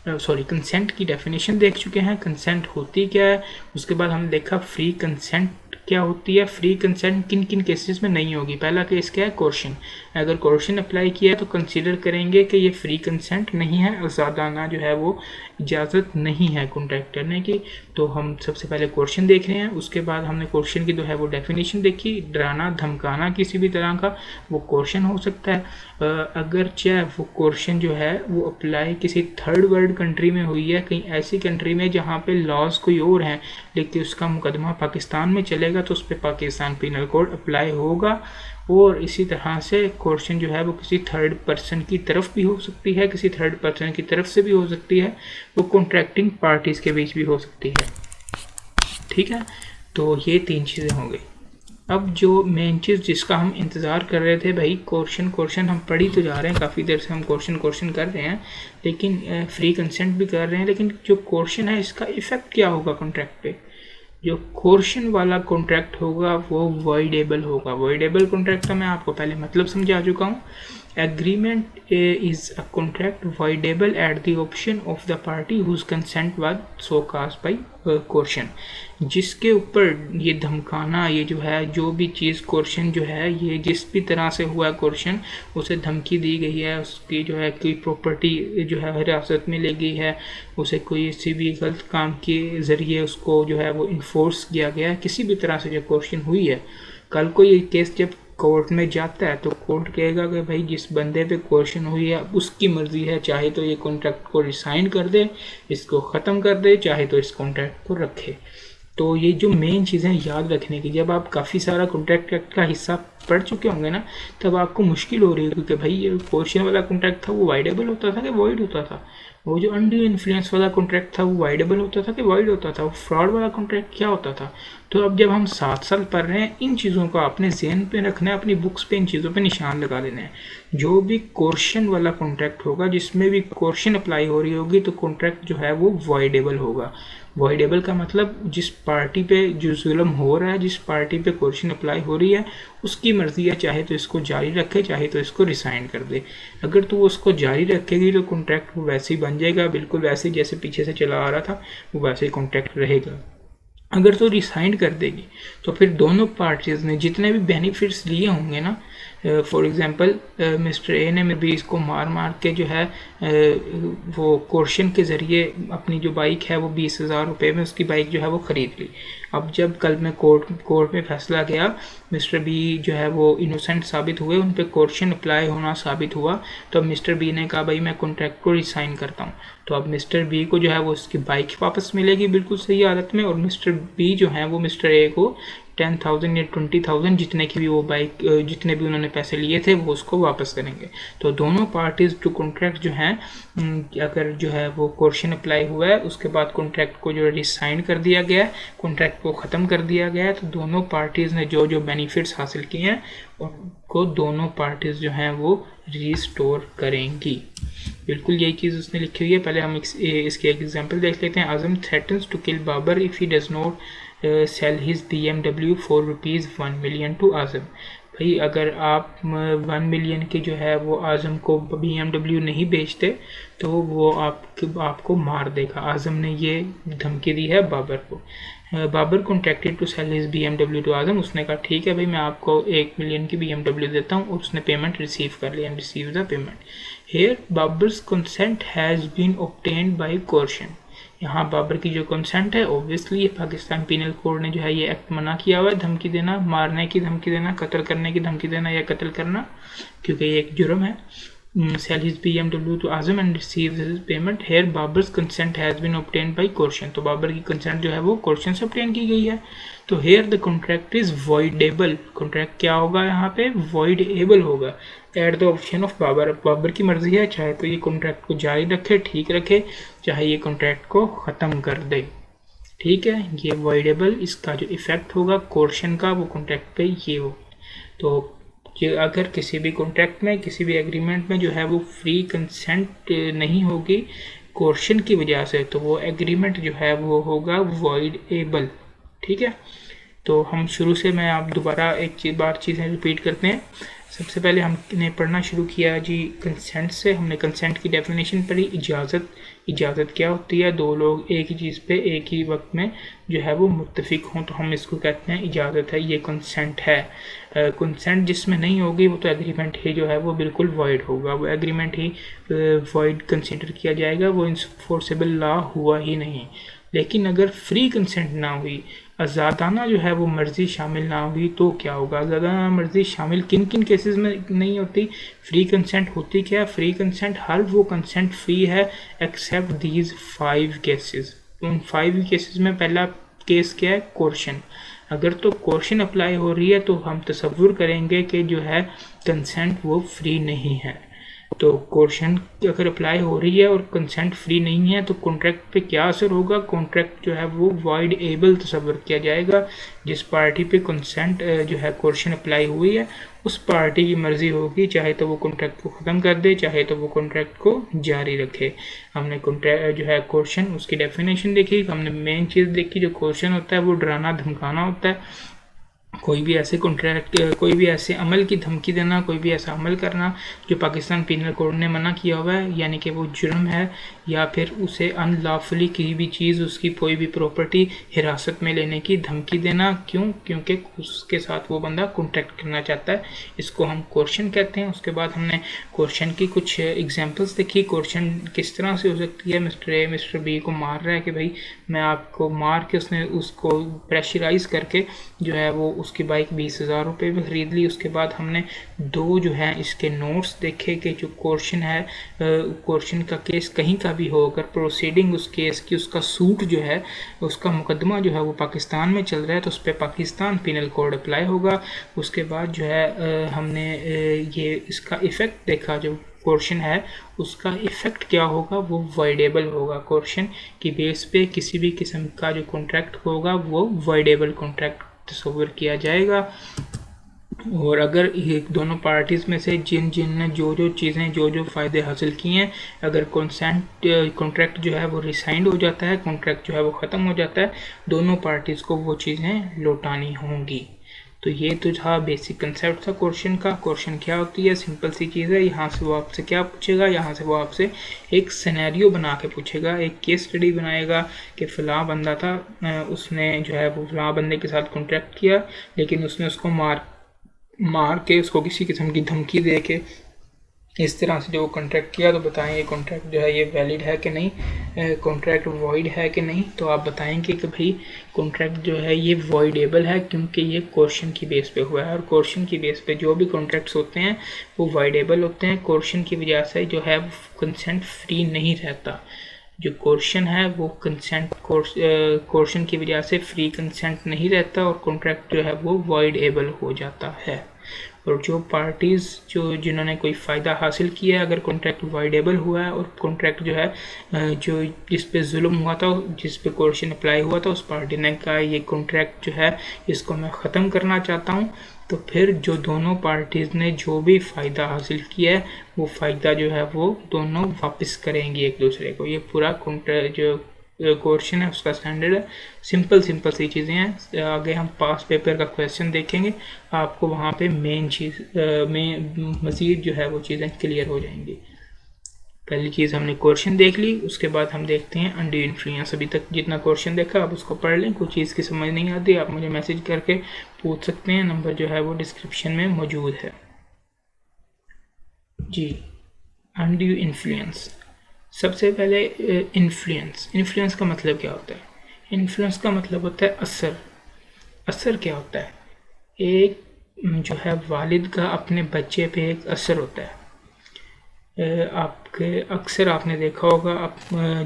कंसेंट की डेफिनेशन देख चुके हैं, कंसेंट होती क्या है। उसके बाद हमने देखा फ्री कंसेंट क्या होती है, फ्री कंसेंट किन किन केसेस में नहीं होगी। पहला केस क्या है? क्वेश्चन। अगर क्वेश्चन अप्लाई किया है तो कंसीडर करेंगे कि ये फ्री कंसेंट नहीं है, आज़ादाना जो है वो इजाज़त नहीं है कॉन्ट्रैक्ट करने की। तो हम सबसे पहले क्वेश्चन देख रहे हैं। उसके बाद हमने क्वेश्चन की जो है वो डेफिनेशन देखी। डराना धमकाना किसी भी तरह का वो क्वेश्चन हो सकता है। अगर चाहे वो क्वेश्चन जो है वो अप्लाई किसी थर्ड वर्ल्ड कंट्री में हुई है, कहीं ऐसी कंट्री में जहाँ पे लॉज कोई और हैं लेकिन उसका मुकदमा पाकिस्तान में चलेगा तो उस पर पाकिस्तान पीनल कोड अप्लाई होगा। और इसी तरह से क्वेश्चन जो है वो किसी थर्ड पर्सन की तरफ भी हो सकती है, किसी थर्ड पर्सन की तरफ से भी हो सकती है, वो कॉन्ट्रैक्टिंग पार्टीज़ के बीच भी हो सकती है। ठीक है, तो ये 3 चीज़ें हो गई। अब जो मेन चीज़ जिसका हम इंतज़ार कर रहे थे भाई, क्वेश्चन हम पढ़ी तो जा रहे हैं, काफ़ी देर से हम क्वेश्चन कर रहे हैं, लेकिन फ्री कंसेंट भी कर रहे हैं, लेकिन जो क्वेश्चन है इसका इफ़ेक्ट क्या होगा कॉन्ट्रैक्ट पे। जो क्वेश्चन वाला कॉन्ट्रैक्ट होगा वो वॉइडेबल होगा। वॉइडेबल कॉन्ट्रैक्ट का मैं आपको पहले मतलब समझा चुका हूँ। Agreement is a contract voidable at the option of the party whose consent was so caused by coercion. जिसके ऊपर ये धमकाना, ये जो है जो भी चीज़ क्वेश्चन जो है ये जिस भी तरह से हुआ क्वेश्चन, उसे धमकी दी गई है, उसकी जो है कोई प्रॉपर्टी जो है हिरासत में ले गई है, उसे कोई किसी भी गलत काम के ज़रिए उसको जो है वो इन्फोर्स किया गया है, किसी भी तरह से जो क्वेश्चन हुई है। कल को ये केस जब कोर्ट में जाता है तो कोर्ट कहेगा कि भाई जिस बंदे पे क्वेश्चन हुई है उसकी मर्जी है, चाहे तो ये कॉन्ट्रैक्ट को रिसाइन कर दे, इसको ख़त्म कर दे, चाहे तो इस कॉन्ट्रैक्ट को रखे। तो ये जो मेन चीज़ें याद रखने की, जब आप काफ़ी सारा कॉन्ट्रैक्ट एक्ट का हिस्सा पढ़ चुके होंगे ना, तब आपको मुश्किल हो रही है क्योंकि भाई ये कोर्शन वाला कॉन्ट्रैक्ट था वो वाइडेबल होता था कि वॉइड होता था, वो जो अनड्यू इन्फ्लुएंस वाला कॉन्ट्रैक्ट था वो वाइडेबल होता था कि वॉइड होता था, वो फ्रॉड वाला कॉन्ट्रैक्ट क्या होता था। तो अब जब हम 7 साल पढ़ रहे हैं, इन चीज़ों को आपने ज़हन पे रखना है, अपनी बुक्स पे इन चीज़ों पे निशान लगा देना है। जो भी कोर्शन वाला कॉन्ट्रैक्ट होगा, जिसमें भी कोर्शन अप्लाई हो रही होगी, तो कॉन्ट्रैक्ट जो है वो वॉइडेबल होगा। वॉइडेबल का मतलब जिस पार्टी पे जो जुल्म हो रहा है, जिस पार्टी पे कोर्शन अप्लाई हो रही है, उसकी मर्जी है, चाहे तो इसको जारी रखे, चाहे तो इसको रिसाइन कर दे। अगर तो वो उसको जारी रखेगी तो कॉन्ट्रैक्ट वो वैसे ही बन जाएगा, बिल्कुल वैसे जैसे पीछे से चला आ रहा था, वो वैसे ही कॉन्ट्रैक्ट रहेगा। अगर तो रिसाइन कर देगी तो फिर दोनों पार्टीज ने जितने भी बेनिफिट्स लिए होंगे ना, फॉर एग्जांपल मिस्टर ए ने भी इसको मार मार के जो है वो कोर्शन के ज़रिए अपनी जो बाइक है वो 20,000 रुपये में उसकी बाइक जो है वो ख़रीद ली। अब जब कल में कोर्ट में फैसला गया, मिस्टर बी जो है वो इनोसेंट साबित हुए, उन पर कोर्शन अप्लाई होना साबित हुआ, तो अब मिस्टर बी ने कहा भाई मैं कॉन्ट्रैक्ट को रिसाइन करता हूँ। तो अब मिस्टर बी को जो है वो उसकी बाइक वापस मिलेगी बिल्कुल सही हालत में, और मिस्टर बी जो है वो मिस्टर ए को 10,000 या 20,000 जितने की भी वो बाइक, जितने भी उन्होंने पैसे लिए थे वो उसको वापस करेंगे। तो दोनों पार्टीज टू कॉन्ट्रैक्ट जो हैं, अगर जो है वो कोर्शन अप्लाई हुआ है, उसके बाद कॉन्ट्रैक्ट को जो रिसाइन कर दिया गया है, कॉन्ट्रैक्ट को ख़त्म कर दिया गया है, तो दोनों पार्टीज़ ने जो जो बेनिफिट्स हासिल किए हैं उनको दोनों पार्टीज़ जो हैं वो रिस्टोर करेंगी। बिल्कुल यही चीज़ उसने लिखी हुई है। पहले हम इसके एक एग्जांपल देख लेते हैं। Azam threatens to kill Babar if he does not sell his BMW for ₹1 million to Azam. भाई अगर आप 1 मिलियन की जो है वो आजम को BMW नहीं बेचते तो वो आपको मार देगा। आजम ने ये धमकी दी है बाबर को। Babar contracted to sell his BMW to Azam. उसने कहा ठीक है भाई मैं आपको 1 मिलियन की BMW देता हूँ, और उसने पेमेंट रिसीव कर लिया, receive the payment. Here Babar's consent has been obtained by coercion. यहाँ बाबर की जो कंसेंट है, ऑब्वियसली ये पाकिस्तान पीनल कोड ने जो है ये एक्ट मना किया हुआ है, धमकी देना, मारने की धमकी देना, कत्ल करने की धमकी देना या कत्ल करना, क्योंकि ये एक जुर्म है। sell his BMW to Azam and receive his payment. Here Babar's consent has been obtained by coercion. तो बाबर की कंसेंट जो है वो कोर्शन से obtain की गई है। तो here the contract is voidable. Contract क्या होगा यहाँ पे? voidable होगा at the option of Babar. Babar की मर्जी है, चाहे तो ये कॉन्ट्रैक्ट को जारी रखे, ठीक रखे, चाहे ये कॉन्ट्रैक्ट को ख़त्म कर दे। ठीक है, ये voidable, इसका जो इफेक्ट होगा कोर्शन का वो कॉन्ट्रैक्ट पे ये हो। तो अगर किसी भी कॉन्ट्रैक्ट में, किसी भी एग्रीमेंट में जो है वो फ्री कंसेंट नहीं होगी कोर्शन की वजह से, तो वो एग्रीमेंट जो है वो होगा वॉइडेबल। ठीक है, तो हम शुरू से मैं आप दोबारा एक चीज़ें रिपीट करते हैं। सबसे पहले हमने पढ़ना शुरू किया जी कंसेंट से। हमने कंसेंट की डेफिनेशन पढ़ी। इजाज़त क्या होती है? दो लोग एक ही चीज़ पे एक ही वक्त में जो है वो मुत्तफिक हों तो हम इसको कहते हैं इजाज़त है, ये कंसेंट है। कंसेंट जिसमें नहीं होगी वो तो एग्रीमेंट ही जो है वो बिल्कुल वॉइड होगा, वो एग्रीमेंट ही वॉइड कंसिडर किया जाएगा, वो इन्फोर्सेबल लॉ हुआ ही नहीं। लेकिन अगर फ्री कंसेंट ना हुई, आज़ादाना जो है वो मर्ज़ी शामिल ना हुई, तो क्या होगा? आज़ादाना मर्ज़ी शामिल किन किन केसेस में नहीं होती? फ्री कंसेंट होती क्या? फ्री कंसेंट हर वो कंसेंट फ्री है एक्सेप्ट दीज 5 केसेस। उन 5 केसेस में पहला केस क्या है? कोर्शन। अगर तो कोर्शन अप्लाई हो रही है तो हम तसव्वुर करेंगे कि जो है कंसेंट वो फ्री नहीं है। तो कोर्शन अगर अप्लाई हो रही है और कंसेंट फ्री नहीं है तो कॉन्ट्रैक्ट पे क्या असर होगा? कॉन्ट्रैक्ट जो है वो वॉइडेबल तस्वर किया जाएगा। जिस पार्टी पे कंसेंट जो है कोर्शन अप्लाई हुई है उस पार्टी की मर्जी होगी, चाहे तो वो कॉन्ट्रैक्ट को ख़त्म कर दे, चाहे तो वो कॉन्ट्रैक्ट को जारी रखे। हमने कॉन्ट्रैक्ट जो है कोर्शन, उसकी डेफिनेशन देखी। हमने मेन चीज़ देखी, जो कोर्शन होता है वो डराना धमकाना होता है। कोई भी ऐसे कॉन्ट्रैक्ट, कोई भी ऐसे अमल की धमकी देना, कोई भी ऐसा अमल करना जो पाकिस्तान पीनल कोड ने मना किया हुआ है, यानी कि वो जुर्म है, या फिर उसे अनलॉफुली किसी भी चीज़, उसकी कोई भी प्रॉपर्टी हिरासत में लेने की धमकी देना। क्यों? क्योंकि उसके साथ वो बंदा कॉन्ट्रैक्ट करना चाहता है। इसको हम कोर्शन कहते हैं। उसके बाद हमने कोर्शन की कुछ एग्जांपल्स देखी। कोर्शन किस तरह से हो सकती है? मिस्टर ए मिस्टर बी को मार रहा है कि भाई मैं आपको मार के, उसने उसको प्रेशराइज करके जो है वो उसकी बाइक 20,000 रुपये में ख़रीद ली। उसके बाद हमने 2 जो है इसके नोट्स देखे कि जो क्वेश्चन है, क्वेश्चन का केस कहीं का भी हो, अगर प्रोसीडिंग उस केस की, उसका सूट जो है, उसका मुकदमा जो है वो पाकिस्तान में चल रहा है तो उस पर पाकिस्तान पिनल कोड अप्लाई होगा। उसके बाद जो है हमने ये इसका इफ़ेक्ट देखा, जो क्वेश्चन है उसका इफ़ेक्ट क्या होगा, वो वाइडेबल होगा। क्वेश्चन की बेस पे किसी भी किस्म का जो कॉन्ट्रैक्ट होगा वो वाइडेबल कॉन्ट्रैक्ट तस्वर किया जाएगा। और अगर ये दोनों पार्टीज़ में से जिन ने जो चीज़ें जो फ़ायदे हासिल किए हैं, अगर कॉन्ट्रैक्ट जो है वो रिसाइंड हो जाता है, कॉन्ट्रैक्ट जो है वो ख़त्म हो जाता है, दोनों पार्टीज़ को वो चीज़ें लौटानी होंगी। तो ये तो था बेसिक कंसेप्ट था क्वेश्चन का। क्वेश्चन क्या होती है, सिंपल सी चीज़ है। यहाँ से वो आपसे क्या पूछेगा, यहाँ से वो आपसे एक सिनेरियो बना के पूछेगा, एक केस स्टडी बनाएगा कि फ़लाँ बंदा था, उसने जो है वो फ़लाँ बंदे के साथ कॉन्ट्रैक्ट किया, लेकिन उसने उसको मार के, उसको किसी किस्म की धमकी दे के इस तरह से जो कॉन्ट्रैक्ट किया, तो बताएं ये कॉन्ट्रैक्ट जो है ये वैलिड है कि नहीं, कॉन्ट्रैक्ट वॉइड है कि नहीं। तो आप बताएंगे कि भाई कॉन्ट्रैक्ट जो है ये वॉइडेबल है क्योंकि ये क्वेश्चन की बेस पे हुआ है, और क्वेश्चन की बेस पे जो भी कॉन्ट्रैक्ट्स होते हैं वो वॉइडेबल होते हैं। क्वेश्चन की वजह से जो है कंसेंट फ्री नहीं रहता। जो क्वेश्चन है वो क्वेश्चन की वजह से फ्री कंसेंट नहीं रहता और कॉन्ट्रैक्ट जो है वो वॉइडेबल हो जाता है। और जो पार्टीज़ जिन्होंने कोई फ़ायदा हासिल किया है, अगर कॉन्ट्रैक्ट वाइडेबल हुआ है और कॉन्ट्रैक्ट जो है जो जिस पे जुल्म हुआ था, जिस पे क्वेश्चन अप्लाई हुआ था, उस पार्टी ने कहा ये कॉन्ट्रैक्ट जो है इसको मैं ख़त्म करना चाहता हूँ, तो फिर जो दोनों पार्टीज़ ने जो भी फ़ायदा हासिल किया है वो फ़ायदा जो है वो दोनों वापस करेंगी एक दूसरे को। ये पूरा कॉन्ट्रैक्ट जो क्वेश्चन है उसका स्टैंडर्ड है। सिंपल सी चीज़ें हैं। आगे हम पास पेपर का क्वेश्चन देखेंगे, आपको वहाँ पे मेन चीज़ में मज़ीद जो है वो चीज़ें क्लियर हो जाएंगी। पहली चीज़ हमने क्वेश्चन देख ली, उसके बाद हम देखते हैं अनड्यू इन्फ्लुएंस। अभी तक जितना क्वेश्चन देखा आप उसको पढ़ लें, कोई चीज़ की समझ नहीं आती आप मुझे मैसेज करके पूछ सकते हैं, नंबर जो है वो डिस्क्रिप्शन में मौजूद है जी। अनड्यू इन्फ्लुएंस, सबसे पहले इन्फ्लुएंस का मतलब क्या होता है? इन्फ्लुएंस का मतलब होता है असर। असर क्या होता है? एक जो है वालिद का अपने बच्चे पे एक असर होता है। आपके अक्सर आपने देखा होगा, आप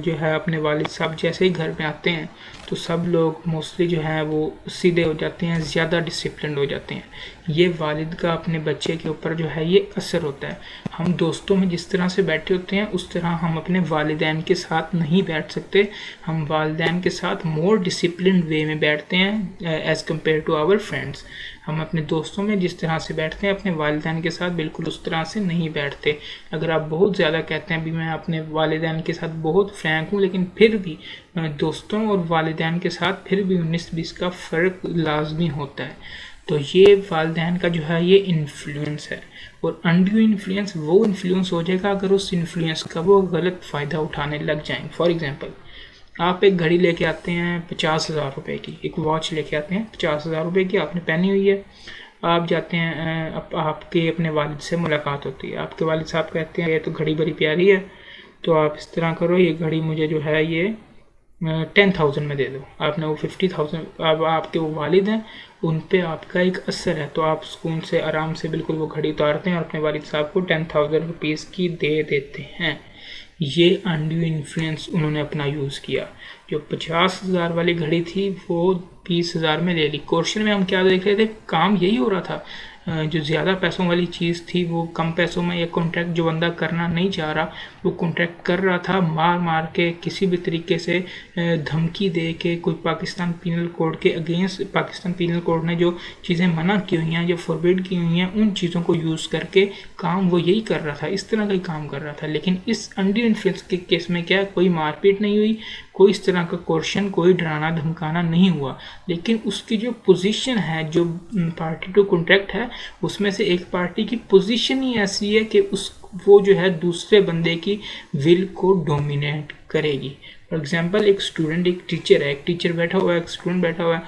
जो है अपने वालिद साहब जैसे ही घर में आते हैं तो सब लोग मोस्टली जो हैं वो सीधे हो जाते हैं, ज़्यादा डिसिप्लिन हो जाते हैं। ये वालिद का अपने बच्चे के ऊपर जो है ये असर होता है। हम दोस्तों में जिस तरह से बैठे होते हैं उस तरह हम अपने वालिदैन के साथ नहीं बैठ सकते। हम वालिदैन के साथ मोर डिसिप्लिन वे में बैठते हैं as compare to our friends. हम अपने दोस्तों में जिस तरह से बैठते हैं अपने वालिदैन के साथ बिल्कुल उस तरह से नहीं बैठते। अगर आप बहुत ज़्यादा कहते हैं भी मैं अपने वालिदैन के साथ बहुत फ्रैंक हूँ, लेकिन फिर भी दोस्तों और वालिदैन के साथ फिर भी 19-20 का फ़र्क लाजमी होता है। तो ये वालिदैन का जो है ये इन्फ्लुएंस है। और अनड्यू इन्फ्लुएंस वो इन्फ्लुएंस हो जाएगा अगर उस इन्फ्लुएंस का वो गलत फ़ायदा उठाने लग जाएं। फॉर एग्ज़ाम्पल, आप एक घड़ी लेके आते हैं 50,000 रुपये की, एक वॉच लेके आते हैं 50,000 रुपये की, आपने पहनी हुई है। आप जाते हैं, आपके अपने वालिद से मुलाकात होती है, आपके वालिद साहब कहते हैं ये तो घड़ी बड़ी प्यारी है, तो आप इस तरह करो ये घड़ी मुझे जो है ये 10,000 में दे दो। आपने वो 50,000, अब आपके वो वालिद हैं, उन पे आपका एक असर है, तो आप सुकून से आराम से बिल्कुल वो घड़ी उतारते हैं और अपने वालिद साहब को 10,000 रुपीज़ की दे देते हैं। ये अनड्यू इन्फ्लुएंस उन्होंने अपना यूज़ किया। जो 50,000 वाली घड़ी थी वो 20,000 में ले ली। क्वेश्चन में हम क्या देख रहे थे, काम यही हो रहा था। जो ज़्यादा पैसों वाली चीज़ थी वो कम पैसों में, ये कॉन्ट्रैक्ट जो बंदा करना नहीं चाह रहा वो कॉन्ट्रैक्ट कर रहा था, मार के किसी भी तरीके से धमकी दे के, कोई पाकिस्तान पीनल कोड के अगेंस्ट, पाकिस्तान पीनल कोड ने जो चीज़ें मना की हुई हैं, जो फॉरबिड की हुई हैं, उन चीज़ों को यूज़ करके काम वो यही कर रहा था, इस तरह का ही काम कर रहा था। लेकिन इस अनड्यू इन्फ्लुएंस के केस में क्या, कोई मारपीट नहीं हुई, कोई इस तरह का क्वेश्चन, कोई डराना धमकाना नहीं हुआ, लेकिन उसकी जो पोजीशन है, जो पार्टी टू कॉन्ट्रैक्ट है, उसमें से एक पार्टी की पोजीशन ही ऐसी है कि वो जो है दूसरे बंदे की विल को डोमिनेट करेगी। फॉर एग्जांपल, एक स्टूडेंट, एक टीचर है, एक टीचर बैठा हुआ है, एक स्टूडेंट बैठा हुआ है,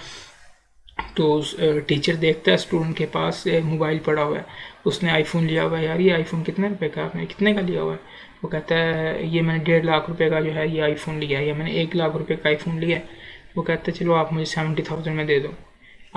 तो टीचर देखता है स्टूडेंट के पास मोबाइल पड़ा हुआ है, उसने आईफोन लिया हुआ है, यार ये आईफोन कितने रुपए का, आपने कितने का लिया हुआ है? वो कहता है ये मैंने 1.5 लाख रुपए का जो है ये आईफोन लिया है, या मैंने 1 लाख रुपए का आईफोन लिया है। वो कहता है चलो आप मुझे 70,000 में दे दो।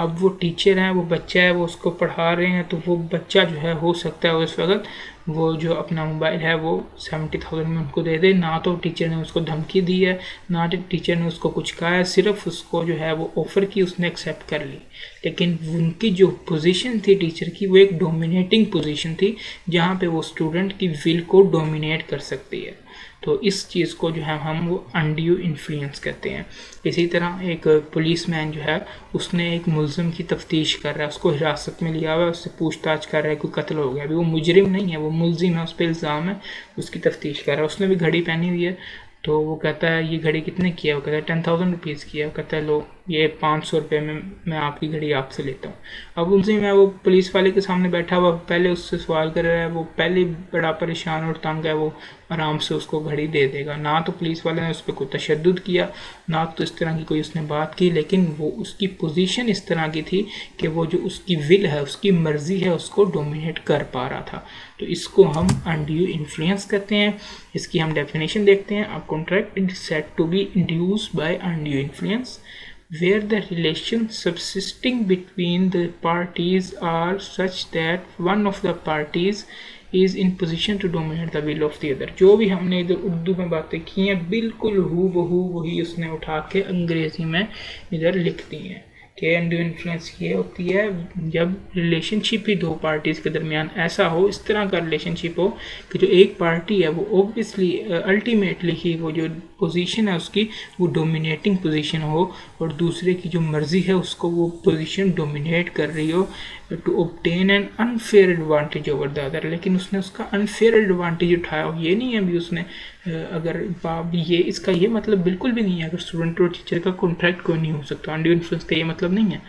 अब वो टीचर है, वो बच्चा है, वो उसको पढ़ा रहे हैं, तो वो बच्चा जो है हो सकता है उस वक्त वो जो अपना मोबाइल है वो 70,000 में उनको दे दे। ना तो टीचर ने उसको धमकी दी है, ना टीचर ने उसको कुछ कहा है, सिर्फ उसको जो है वो ऑफ़र की, उसने एक्सेप्ट कर ली। लेकिन उनकी जो पोजीशन थी टीचर की, वो एक डोमिनेटिंग पोजीशन थी, जहाँ पे वो स्टूडेंट की विल को डोमिनेट कर सकती है। तो इस चीज़ को जो है हम वो अनड्यू इन्फ्लुएंस कहते हैं। इसी तरह एक पुलिसमैन जो है, उसने एक मुल्ज़िम की तफ्तीश कर रहा है, उसको हिरासत में लिया हुआ है, उससे पूछताछ कर रहा है, कोई कत्ल हो गया। अभी वो मुजरिम नहीं है, वो मुल्ज़िम है, उस पर इल्ज़ाम है, उसकी तफ्तीश कर रहा है। उसने भी घड़ी पहनी हुई है, तो वो कहता है ये घड़ी कितने की है? वो कहता है 10,000 रुपीज़ की है। वो कहता है लो ये 500 रुपये में मैं आपकी घड़ी आपसे लेता हूँ। अब उनसे मैं वो पुलिस वाले के सामने बैठा हुआ पहले उससे सवाल कर रहा है, वो पहले बड़ा परेशान और तंग है, वो आराम से उसको घड़ी दे देगा। ना तो पुलिस वाले ने उस पर कोई तशद्दुद किया, ना तो इस तरह की कोई उसने बात की, लेकिन वो उसकी पोजीशन इस तरह की थी कि वो जो उसकी विल है, उसकी मर्ज़ी है, उसको डोमिनेट कर पा रहा था। तो इसको हम अनड्यू इन्फ्लुएंस कहते हैं। इसकी हम डेफिनेशन देखते हैं। A contract is said to be induced by undue influence where the relations subsisting between the parties are such that one of the parties is in position to dominate the will of the other। जो भी हमने इधर उर्दू में बातें की हैं बिल्कुल हूबहू वही उसने उठा के अंग्रेजी में इधर लिख दी हैं कि अनड्यू इन्फ्लुएंस ये होती है जब रिलेशनशिप ही दो पार्टीज़ के दरमियान ऐसा हो, इस तरह का रिलेशनशिप हो कि जो एक पार्टी है वो ऑब्वियसली अल्टीमेटली ही वो जो पोजीशन है उसकी वो डोमिनेटिंग पोजीशन हो, और दूसरे की जो मर्ज़ी है उसको वो पोजीशन डोमिनेट कर रही हो to obtain an unfair advantage over the other. लेकिन उसने उसका अनफेयर एडवांटेज उठाया हो, ये नहीं है अभी उसने अगर ये इसका ये मतलब बिल्कुल भी नहीं है अगर स्टूडेंट और टीचर का कॉन्ट्रैक्ट कोई नहीं हो सकता। अनड्यू इन्फ्लुएंस का ये मतलब नहीं है।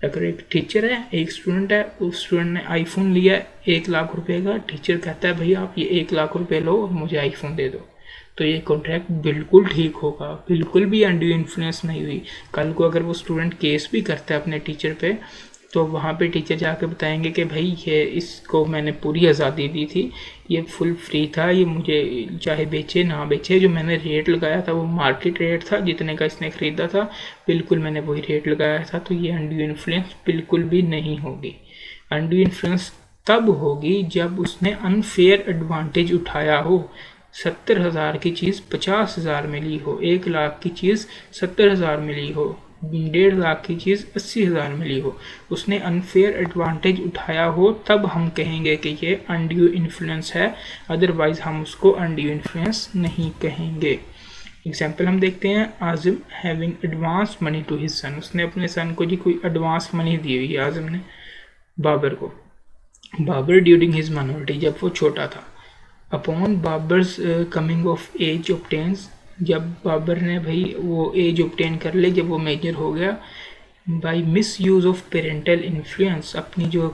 अगर एक टीचर है, एक स्टूडेंट है, उस स्टूडेंट ने आईफोन लिया 1 लाख रुपए का, टीचर कहता है भाई आप ये 1 लाख रुपए लो और मुझे आईफोन दे दो, तो ये कॉन्ट्रैक्ट बिल्कुल ठीक होगा, बिल्कुल भी अनड्यू इन्फ्लुएंस नहीं हुई। कल को अगर वो स्टूडेंट केस भी करता है अपने टीचर पे, तो वहाँ पे टीचर जाके बताएंगे कि भाई ये इसको मैंने पूरी आज़ादी दी थी, ये फुल फ्री था, ये मुझे चाहे बेचे ना बेचे, जो मैंने रेट लगाया था वो मार्केट रेट था, जितने का इसने ख़रीदा था बिल्कुल मैंने वही रेट लगाया था। तो ये अनड्यू इन्फ्लुएंस बिल्कुल भी नहीं होगी। अनड्यू इन्फ्लुएंस तब होगी जब उसने अनफेयर एडवांटेज उठाया हो। 70,000 की चीज़ 50,000 मिली हो, 1 लाख की चीज़ 70,000 मिली हो, 1.5 लाख की चीज़ 80,000 मिली हो, उसने अनफेयर एडवांटेज उठाया हो, तब हम कहेंगे कि ये अनड्यू इन्फ्लुएंस है। अदरवाइज़ हम उसको अनड्यू इन्फ्लुएंस नहीं कहेंगे। एग्जाम्पल हम देखते हैं। Azim having advance money to his son, उसने अपने सन को जी कोई एडवांस मनी दी हुई है आज़िम ने बाबर को। बाबर ड्यूरिंग हिज माइनॉरिटी, जब वो छोटा था। Upon Babar's coming of age obtains, जब बाबर ने भाई वो एज ऑब्टेन कर ले, जब वो मेजर हो गया। By miss use of parental influence, अपनी जो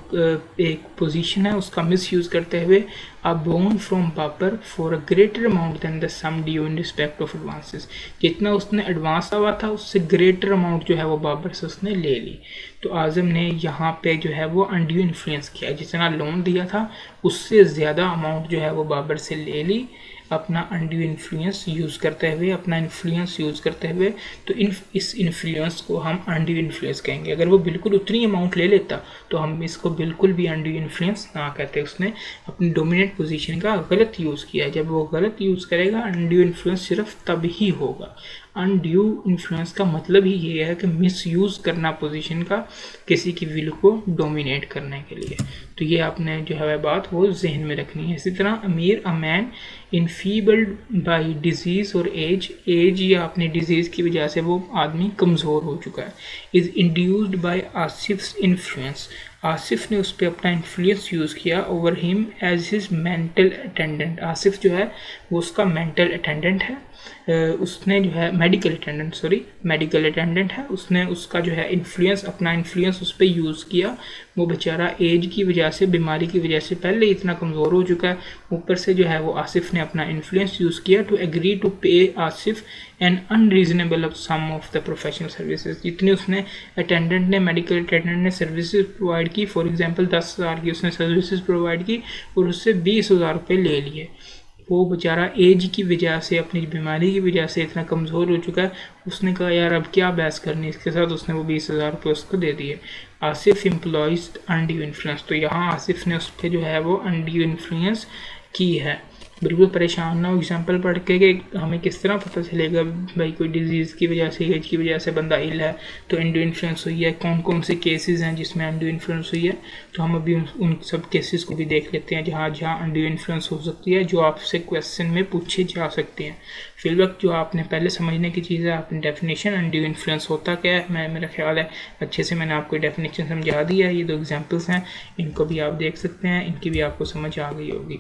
एक पोजीशन है उसका मिस यूज़ करते हुए। A bond from Babar for a greater amount than the sum due in respect of advances, जितना उसने एडवांस हुआ था उससे ग्रेटर अमाउंट जो है वो बाबर से उसने ले ली। तो आज़म ने यहाँ पे जो है वो अनड्यू इन्फ्लुएंस किया, जितना लोन दिया था उससे ज़्यादा अमाउंट जो है वो बाबर से ले ली, अपना अनड्यू इन्फ्लुएंस यूज़ करते हुए, अपना इन्फ्लुएंस यूज़ करते हुए। तो इस इन्फ्लुएंस को हम अनड्यू इन्फ्लुएंस कहेंगे। अगर वो बिल्कुल उतनी अमाउंट ले लेता तो हम इसको बिल्कुल भी अनड्यू इन्फ्लुएंस ना कहते। उसने अपनी डोमिनेंट पोजीशन का गलत यूज़ किया। जब वो गलत यूज़ करेगा अनड्यू इन्फ्लुएंस सिर्फ तब ही होगा। अनड्यू इन्फ्लुएंस का मतलब ही ये है कि मिसयूज़ करना पोजीशन का किसी की विल को डोमिनेट करने के लिए। तो ये आपने जो है बात वो जहन में रखनी है। इसी तरह अमीर a man enfeebled by disease और एज या अपनी डिजीज़ की वजह से वो आदमी कमज़ोर हो चुका है। Is induced by Asif's influence, Asif ने उस पर अपना इन्फ्लुएंस यूज़ किया over him as his mental attendant. Asif जो है वो उसका मेंटल अटेंडेंट है, उसने जो है मेडिकल अटेंडेंट है। उसने उसका जो है इन्फ्लुएंस, अपना इन्फ्लुएंस उस पर यूज़ किया। वो बेचारा एज की वजह से, बीमारी की वजह से पहले ही इतना कमज़ोर हो चुका है, ऊपर से जो है वो आसिफ ने अपना इन्फ्लुएंस यूज़ किया to agree to pay Asif an unreasonable sum of the professional services. जितनी उसने अटेंडेंट ने, मेडिकल अटेंडेंट ने सर्विसेज प्रोवाइड की, फॉर एग्जांपल 10,000 की उसने सर्विसेज प्रोवाइड की और उससे 20,000 रुपये ले लिए। वो बेचारा एज की वजह से, अपनी बीमारी की वजह से इतना कमज़ोर हो चुका है। उसने कहा यार अब क्या बहस करनी इसके साथ, उसने वो 20,000 रुपये उसको दे दिए। आसिफ एम्प्लॉयज अनड्यू इन्फ्लुएंस, तो यहाँ आसिफ ने उस पर जो है वो अनड्यू इन्फ्लुएंस की है। बिल्कुल परेशान ना हो एग्जाम्पल पढ़ के कि हमें किस तरह पता चलेगा भाई कोई डिजीज़ की वजह से, एज की वजह से बंदा इल है तो अनड्यू इन्फ्लुएंस हुई है, कौन कौन से केसेस हैं जिसमें अनड्यू इन्फ्लुएंस हुई है। तो हम अभी उन सब केसेस को भी देख लेते हैं जहाँ जहाँ अनड्यू इन्फ्लुएंस हो सकती है, जो आपसे क्वेश्चन में पूछे जा सकते हैं। फिल वक्त जो आपने पहले समझने की चीज़ है, आपने डेफिनेशन अनड्यू इन्फ्लुएंस होता क्या है, मेरा ख्याल है अच्छे से मैंने आपको डेफिनेशन समझा दी है। ये 2 एग्जाम्पल्स हैं, इनको भी आप देख सकते हैं, इनकी भी आपको समझ आ गई होगी।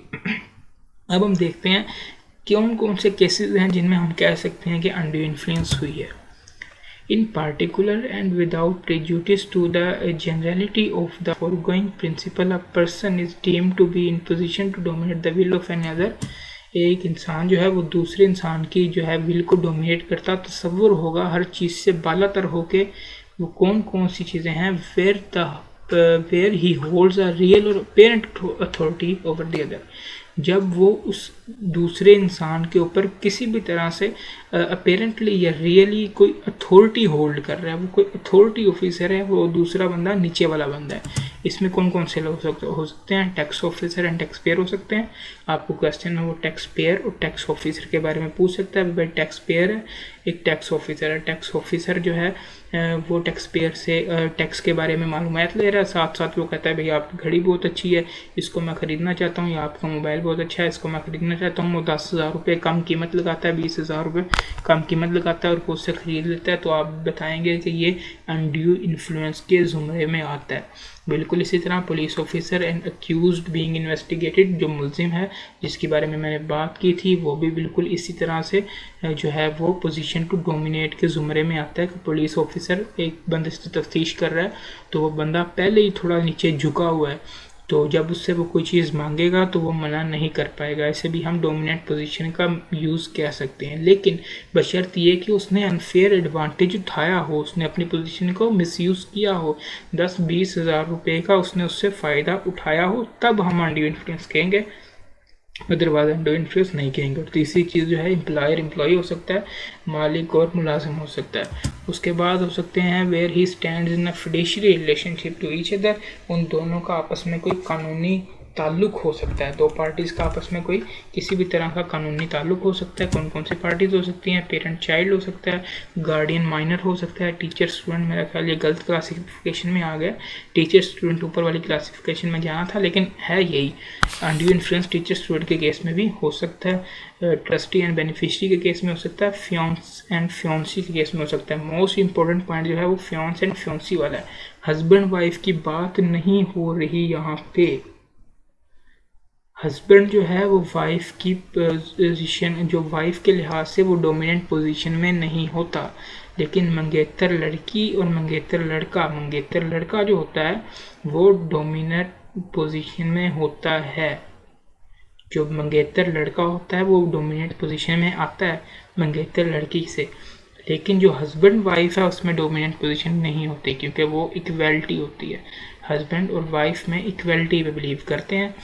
अब हम देखते हैं कौन कौन से केसेस हैं जिनमें हम कह सकते हैं कि अनड्यू इन्फ्लुएंस हुई है। In particular and without prejudice to the generality of the foregoing principle, a person is deemed to be in position to dominate the will of another. एक इंसान जो है वो दूसरे इंसान की जो है विल को डोमिनेट करता तस्वुर होगा हर चीज़ से बालातर होके। वो कौन कौन सी चीज़ें हैं, where he holds a real or apparent authority over the other, जब वो उस दूसरे इंसान के ऊपर किसी भी तरह से अपेरेंटली या रियली कोई अथॉरिटी होल्ड कर रहा है, वो कोई अथॉरिटी ऑफिसर है, वो दूसरा बंदा नीचे वाला बंदा है। इसमें कौन कौन से लोग हो सकते हैं, tax officer and tax payer हो सकते हैं। आपको क्वेश्चन में वो टैक्स पेयर और टैक्स ऑफिसर के बारे में पूछ सकता है। भाई टैक्स पेयर है, एक टैक्स ऑफिसर है। टैक्स ऑफिसर जो है वो टैक्स पेयर से टैक्स के बारे में मालूमात ले रहा है, साथ साथ वो कहता है भाई आपकी घड़ी बहुत अच्छी है, इसको मैं ख़रीदना चाहता हूँ, या आपका मोबाइल बहुत अच्छा है, इसको मैं ख़रीदना चाहता हूँ। वो 10,000 रुपये कम कीमत लगाता है, 20,000 रुपये कम कीमत लगाता है और वो उससे ख़रीद लेता है। तो आप बताएंगे कि ये अनड्यू इन्फ्लुएंस के ज़ुमरे में आता है। बिल्कुल इसी तरह police officer and accused being investigated, जो मुलजिम है जिसके बारे में मैंने बात की थी, वो भी बिल्कुल इसी तरह से जो है वो पोजीशन टू डोमिनेट के ज़ुमरे में आता है कि पुलिस ऑफिसर एक बंदे से तफ्तीश कर रहा है, तो वो बंदा पहले ही थोड़ा नीचे झुका हुआ है, तो जब उससे वो कोई चीज़ मांगेगा तो वो मना नहीं कर पाएगा। ऐसे भी हम डोमिनेंट पोजीशन का यूज़ कह सकते हैं, लेकिन बशर्त ये कि उसने अनफेयर एडवांटेज उठाया हो, उसने अपनी पोजीशन को मिसयूज़ किया हो, 10-20 हज़ार रुपये का उसने उससे फ़ायदा उठाया हो, तब हम अनड्यू इन्फ्लुएंस कहेंगे, अदरवाइज अनड्यू इन्फ्लुएंस नहीं कहेंगे। और तीसरी चीज़ जो है एम्प्लॉयर एम्प्लॉई हो सकता है, मालिक और मुलाजिम हो सकता है। उसके बाद हो सकते हैं where he stands in a fiduciary relationship to each other, उन दोनों का आपस में कोई कानूनी ताल्लुक हो सकता है, दो पार्टीज़ का आपस में कोई किसी भी तरह का कानूनी ताल्लुक हो सकता है। कौन कौन सी पार्टीज़ हो सकती हैं, पेरेंट चाइल्ड हो सकता है, गार्डियन माइनर हो सकता है, टीचर स्टूडेंट, मेरा ख्याल ये गलत क्लासिफिकेशन में आ गया, टीचर स्टूडेंट ऊपर वाली क्लासिफिकेशन में जाना था, लेकिन है यही। अनड्यू इन्फ्लुएंस टीचर स्टूडेंट के केस में भी हो सकता है, ट्रस्टी एंड बेनिफिशरी के केस में हो सकता है, फियांस एंड फियांसी के केस में हो सकता है। मोस्ट इंपॉर्टेंट पॉइंट जो है वो फियांस एंड फियांसी वाला है। हस्बैंड वाइफ की बात नहीं हो रही यहाँ पे। हस्बैंड जो है वो वाइफ की पोजीशन, जो वाइफ के लिहाज से वो डोमिनेंट पोजीशन में नहीं होता, लेकिन मंगेतर लड़की और मंगेतर लड़का जो होता है वो डोमिनेंट पोजीशन में होता है। जो मंगेतर लड़का होता है वो डोमिनेंट पोजीशन में आता है मंगेतर लड़की से, लेकिन जो हस्बैंड वाइफ है उसमें डोमिनेंट पोजीशन नहीं होती, क्योंकि वो इक्वलिटी होती है। हस्बैंड और वाइफ में इक्वलिटी पे बिलीव करते हैं।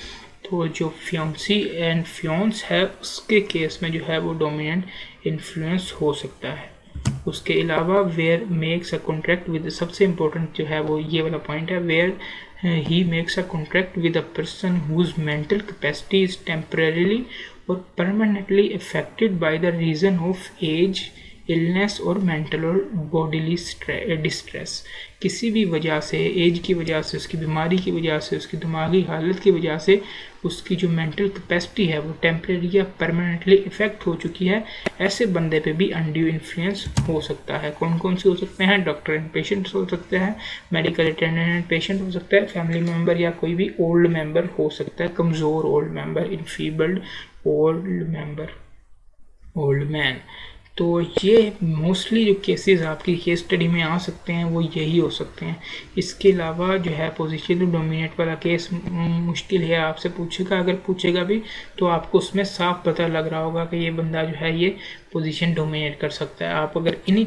तो जो फियांसी एंड फियांस है उसके केस में जो है वो डोमिनेंट इन्फ्लुएंस हो सकता है। उसके अलावा where makes a contract with, सबसे इम्पोर्टेंट जो है वो ये वाला पॉइंट है, where he makes a contract with a person whose mental capacity is temporarily और permanently affected by the reason of age, illness और मेंटल और बॉडीली डिस्ट्रेस। किसी भी वजह से, एज की वजह से, उसकी बीमारी की वजह से, उसकी दिमागी हालत की वजह से उसकी जो मेंटल कैपेसिटी है वो टेम्परेरी या परमानेंटली इफेक्ट हो चुकी है, ऐसे बंदे पे भी अनड्यू इन्फ्लुएंस हो सकता है। कौन कौन से हो सकते हैं, डॉक्टर एंड पेशेंट्स हो सकते हैं, मेडिकल अटेंडेंट एंड पेशेंट हो सकता है, फैमिली मेम्बर या कोई भी ओल्ड मेम्बर हो सकता है, कमज़ोर old member, enfeebled old member, old man. तो ये मोस्टली जो केसेस आपकी केस स्टडी में आ सकते हैं वो यही हो सकते हैं। इसके अलावा जो है पोजीशन टू डोमिनेट वाला केस मुश्किल है, आपसे पूछेगा, अगर पूछेगा भी तो आपको उसमें साफ पता लग रहा होगा कि ये बंदा जो है ये पोजीशन डोमिनेट कर सकता है। आप अगर इन्हीं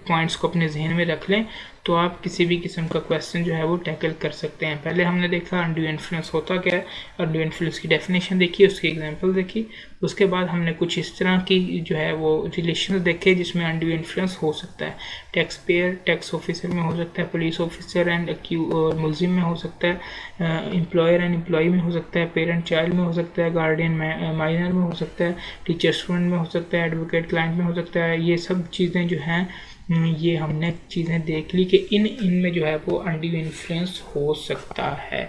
पॉइंट्स को अपने जहन में रख लें तो आप किसी भी किस्म का क्वेश्चन जो है वो टैकल कर सकते हैं। पहले हमने देखा अनड्यू इन्फ्लुएंस होता क्या है, अनड्यू इन्फ्लुएंस की डेफिनेशन देखी, उसकी एग्जांपल देखी। उसके बाद हमने कुछ इस तरह की जो है वो रिलेशन देखे जिसमें अनड्यू इन्फ्लुएंस हो सकता है। टैक्स पेयर टैक्स ऑफिसर में हो सकता है, पुलिस ऑफिसर एंड और मुलजिम में हो सकता है, एम्प्लॉयर एंड एम्प्लॉय में हो सकता है, पेरेंट चाइल्ड में हो सकता है, गार्डियन माइनर में हो सकता है, टीचर स्टूडेंट में हो सकता है, एडवोकेट क्लाइंट में हो सकता है। ये सब चीज़ें जो हैं ये हमने चीज़ें देख ली कि इनमें जो है वो अनड्यू इन्फ्लुएंस हो सकता है।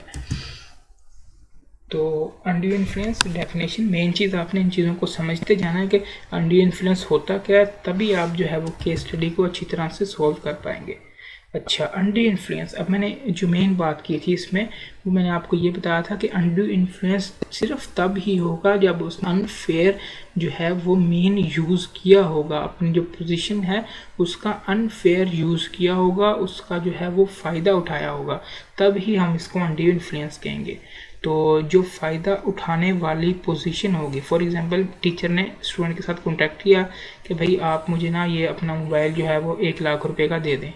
तो अनड्यू इन्फ्लुएंस डेफिनेशन, मेन चीज़ आपने इन चीज़ों को समझते जाना है कि अनड्यू इन्फ्लुएंस होता क्या है, तभी आप जो है वो केस स्टडी को अच्छी तरह से सॉल्व कर पाएंगे। अच्छा, अनड्यू इन्फ्लुएंस, अब मैंने जो मेन बात की थी इसमें वो मैंने आपको ये बताया था कि अनड्यू इन्फ्लुएंस सिर्फ तब ही होगा जब उसने अनफेयर जो है वो मेन यूज़ किया होगा, अपनी जो पोजीशन है उसका अनफेयर यूज़ किया होगा, उसका जो है वो फ़ायदा उठाया होगा, तब ही हम इसको अनड्यू इन्फ्लुएंस कहेंगे। तो जो फ़ायदा उठाने वाली पोजीशन होगी, फॉर एग्जांपल टीचर ने स्टूडेंट के साथ कॉन्टैक्ट किया कि भाई आप मुझे ना ये अपना मोबाइल जो है वो 1 लाख रुपए का दे दें।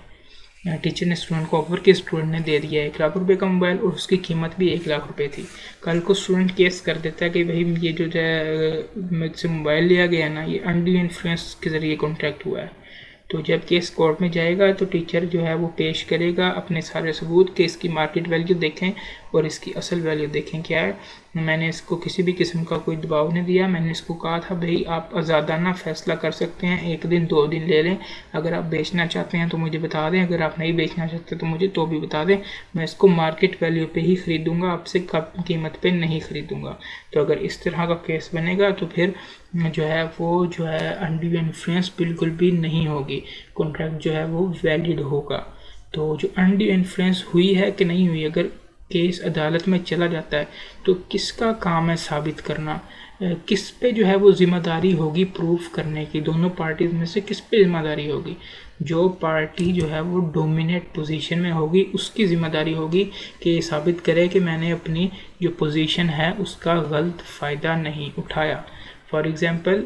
टीचर ने स्टूडेंट को ऑफर किया, स्टूडेंट ने दे दिया 1 लाख रुपए का मोबाइल और उसकी कीमत भी 1 लाख रुपए थी। कल को स्टूडेंट केस कर देता है कि भाई ये जो है मुझसे मोबाइल लिया गया ना, ये अनड्यू इन्फ्लुएंस के ज़रिए कॉन्टैक्ट हुआ है। तो जब केस कोर्ट में जाएगा तो टीचर जो है वो पेश करेगा अपने सारे सबूत कि इसकी मार्केट वैल्यू देखें और इसकी असल वैल्यू देखें क्या है। मैंने इसको किसी भी किस्म का कोई दबाव नहीं दिया, मैंने इसको कहा था भाई आप आज़ादाना फ़ैसला कर सकते हैं, 1 दिन 2 दिन ले लें, अगर आप बेचना चाहते हैं तो मुझे बता दें, अगर आप नहीं बेचना चाहते तो मुझे तो भी बता दें, मैं इसको मार्केट वैल्यू पे ही ख़रीदूँगा, आपसे कम कीमत पे नहीं ख़रीदूँगा। तो अगर इस तरह का केस बनेगा तो फिर जो है वो जो है अनड्यू इन्फ्लुएंस बिल्कुल भी नहीं होगी, कॉन्ट्रैक्ट जो है वो वैलिड होगा। तो जो अनड्यू इन्फ्लुएंस हुई है कि नहीं हुई, अगर केस अदालत में चला जाता है तो किसका काम है साबित करना, किस पे जो है वो जिम्मेदारी होगी प्रूफ करने की, दोनों पार्टीज में से किस पे जिम्मेदारी होगी। जो पार्टी जो है वो डोमिनेट पोजीशन में होगी उसकी ज़िम्मेदारी होगी कि ये साबित करे कि मैंने अपनी जो पोजीशन है उसका गलत फ़ायदा नहीं उठाया। फॉर एग्ज़ाम्पल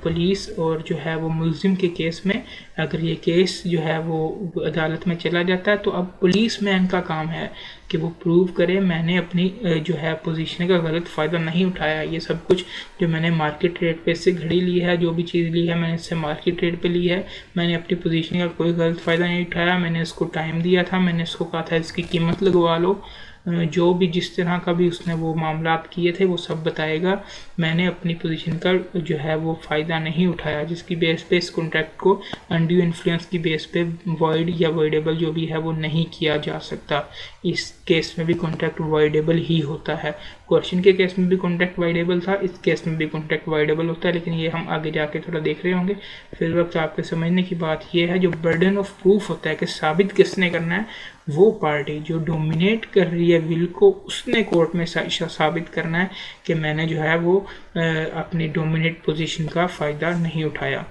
पुलिस और जो है वो मुलजिम के केस में अगर ये केस जो है वो अदालत में चला जाता है तो अब पुलिस मैन का काम है कि वो प्रूव करे मैंने अपनी जो है पोजीशन का गलत फ़ायदा नहीं उठाया। ये सब कुछ जो मैंने मार्केट रेट पे से घड़ी ली है, जो भी चीज़ ली है मैंने इससे मार्केट रेट पे ली है, मैंने अपनी पोजीशन का कोई गलत फ़ायदा नहीं उठाया, मैंने इसको टाइम दिया था, मैंने इसको कहा था इसकी कीमत लगवा लो, जो भी जिस तरह का भी उसने वो मामलात किए थे वो सब बताएगा। मैंने अपनी पोजीशन का जो है वो फ़ायदा नहीं उठाया, जिसकी बेस पे इस कॉन्ट्रैक्ट को अनड्यू इन्फ्लुएंस की बेस पे वॉइड या वॉइडेबल जो भी है वो नहीं किया जा सकता। इस केस में भी कॉन्ट्रैक्ट वॉइडेबल ही होता है। क्वेश्चन के केस में भी कॉन्ट्रैक्ट वॉइडेबल था, इस केस में भी कॉन्ट्रैक्ट वॉइडेबल होता है, लेकिन ये हम आगे जाके थोड़ा देख रहे होंगे। फिर वक्त आपके समझने की बात ये है, जो बर्डन ऑफ प्रूफ होता है कि साबित किसने करना है, वो पार्टी जो डोमिनेट कर रही है विल को उसने कोर्ट में साबित करना है कि मैंने जो है वो अपनी डोमिनेट पोजीशन का फ़ायदा नहीं उठाया।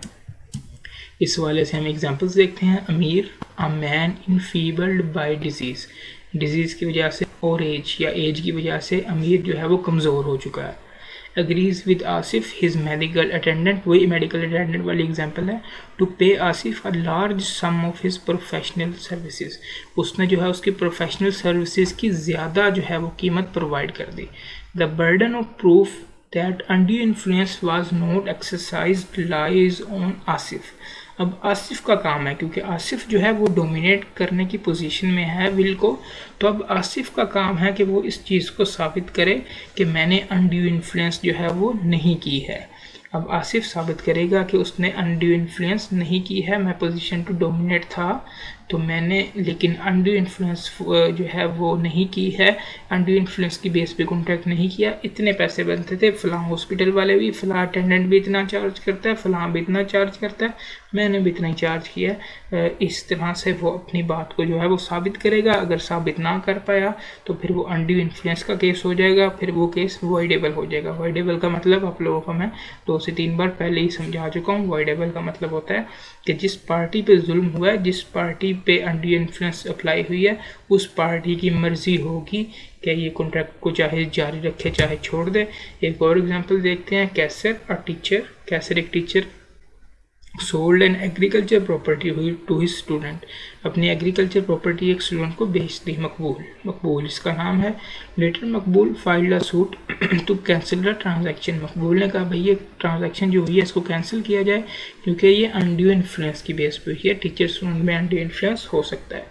इस वाले से हम एग्जांपल्स देखते हैं। Amir, a man enfeebled by disease, disease की वजह से और एज या एज की वजह से अमीर जो है वो कमज़ोर हो चुका है। agrees with Asif his medical attendant, वही मेडिकल अटेंडेंट वाली एग्जांपल है, to pay Asif a large some of his professional services, उसने जो है उसकी प्रोफेशनल सर्विसेज की ज़्यादा जो है वो कीमत प्रोवाइड कर दी। The burden of proof that undue influence was not exercised lies on Asif. अब आसिफ का काम है, क्योंकि आसिफ जो है वो डोमिनेट करने की पोजीशन में है विल को, तो अब आसिफ का काम है कि वो इस चीज़ को साबित करे कि मैंने अनड्यू इन्फ्लुएंस जो है वो नहीं की है। अब आसिफ साबित करेगा कि उसने अनड्यू इन्फ्लुएंस नहीं की है, मैं पोजीशन टू डोमिनेट था तो मैंने, लेकिन अनड्यू इन्फ्लुएंस जो है वो नहीं की है, अनड्यू इन्फ्लुएंस की बेस पे कॉन्टैक्ट नहीं किया, इतने पैसे बनते थे, फ़लाँ हॉस्पिटल वाले भी, फ़लाँ अटेंडेंट भी इतना चार्ज करता है, फ़लाँ भी इतना चार्ज करता है, मैंने भी इतना ही चार्ज किया। इस तरह से वो अपनी बात को जो है वो साबित करेगा। अगर साबित ना कर पाया तो फिर वो अनड्यू इन्फ्लुएंस का केस हो जाएगा, फिर वो केस वॉइडेबल हो जाएगा। वॉइडेबल का मतलब आप लोगों को मैं 2 से 3 बार पहले ही समझा चुका हूँ। वॉइडेबल का मतलब होता है कि जिस पार्टी पे जुल्म हुआ है, जिस पार्टी पे अनड्यू इन्फ्लुएंस अप्लाई हुई है, उस पार्टी की मर्जी होगी कि ये कॉन्ट्रैक्ट को चाहे जारी रखे चाहे छोड़ दे। एक और एग्जांपल देखते हैं, कैसर और टीचर। कैसर एक teacher sold an agriculture property to his student, अपनी एग्रीकल्चर प्रॉपर्टी एक स्टूडेंट को बेच दी। मकबूल इसका नाम है। Later Maqbool filed a suit to cancel the transaction, Maqbool ने कहा भाई ये ट्रांजैक्शन जो हुई है इसको कैंसिल किया जाए क्योंकि ये अनड्यू इन्फ्लुएंस की बेस पे हुई है, टीचर स्टूडेंट में अनड्यू इन्फ्लुएंस हो सकता है।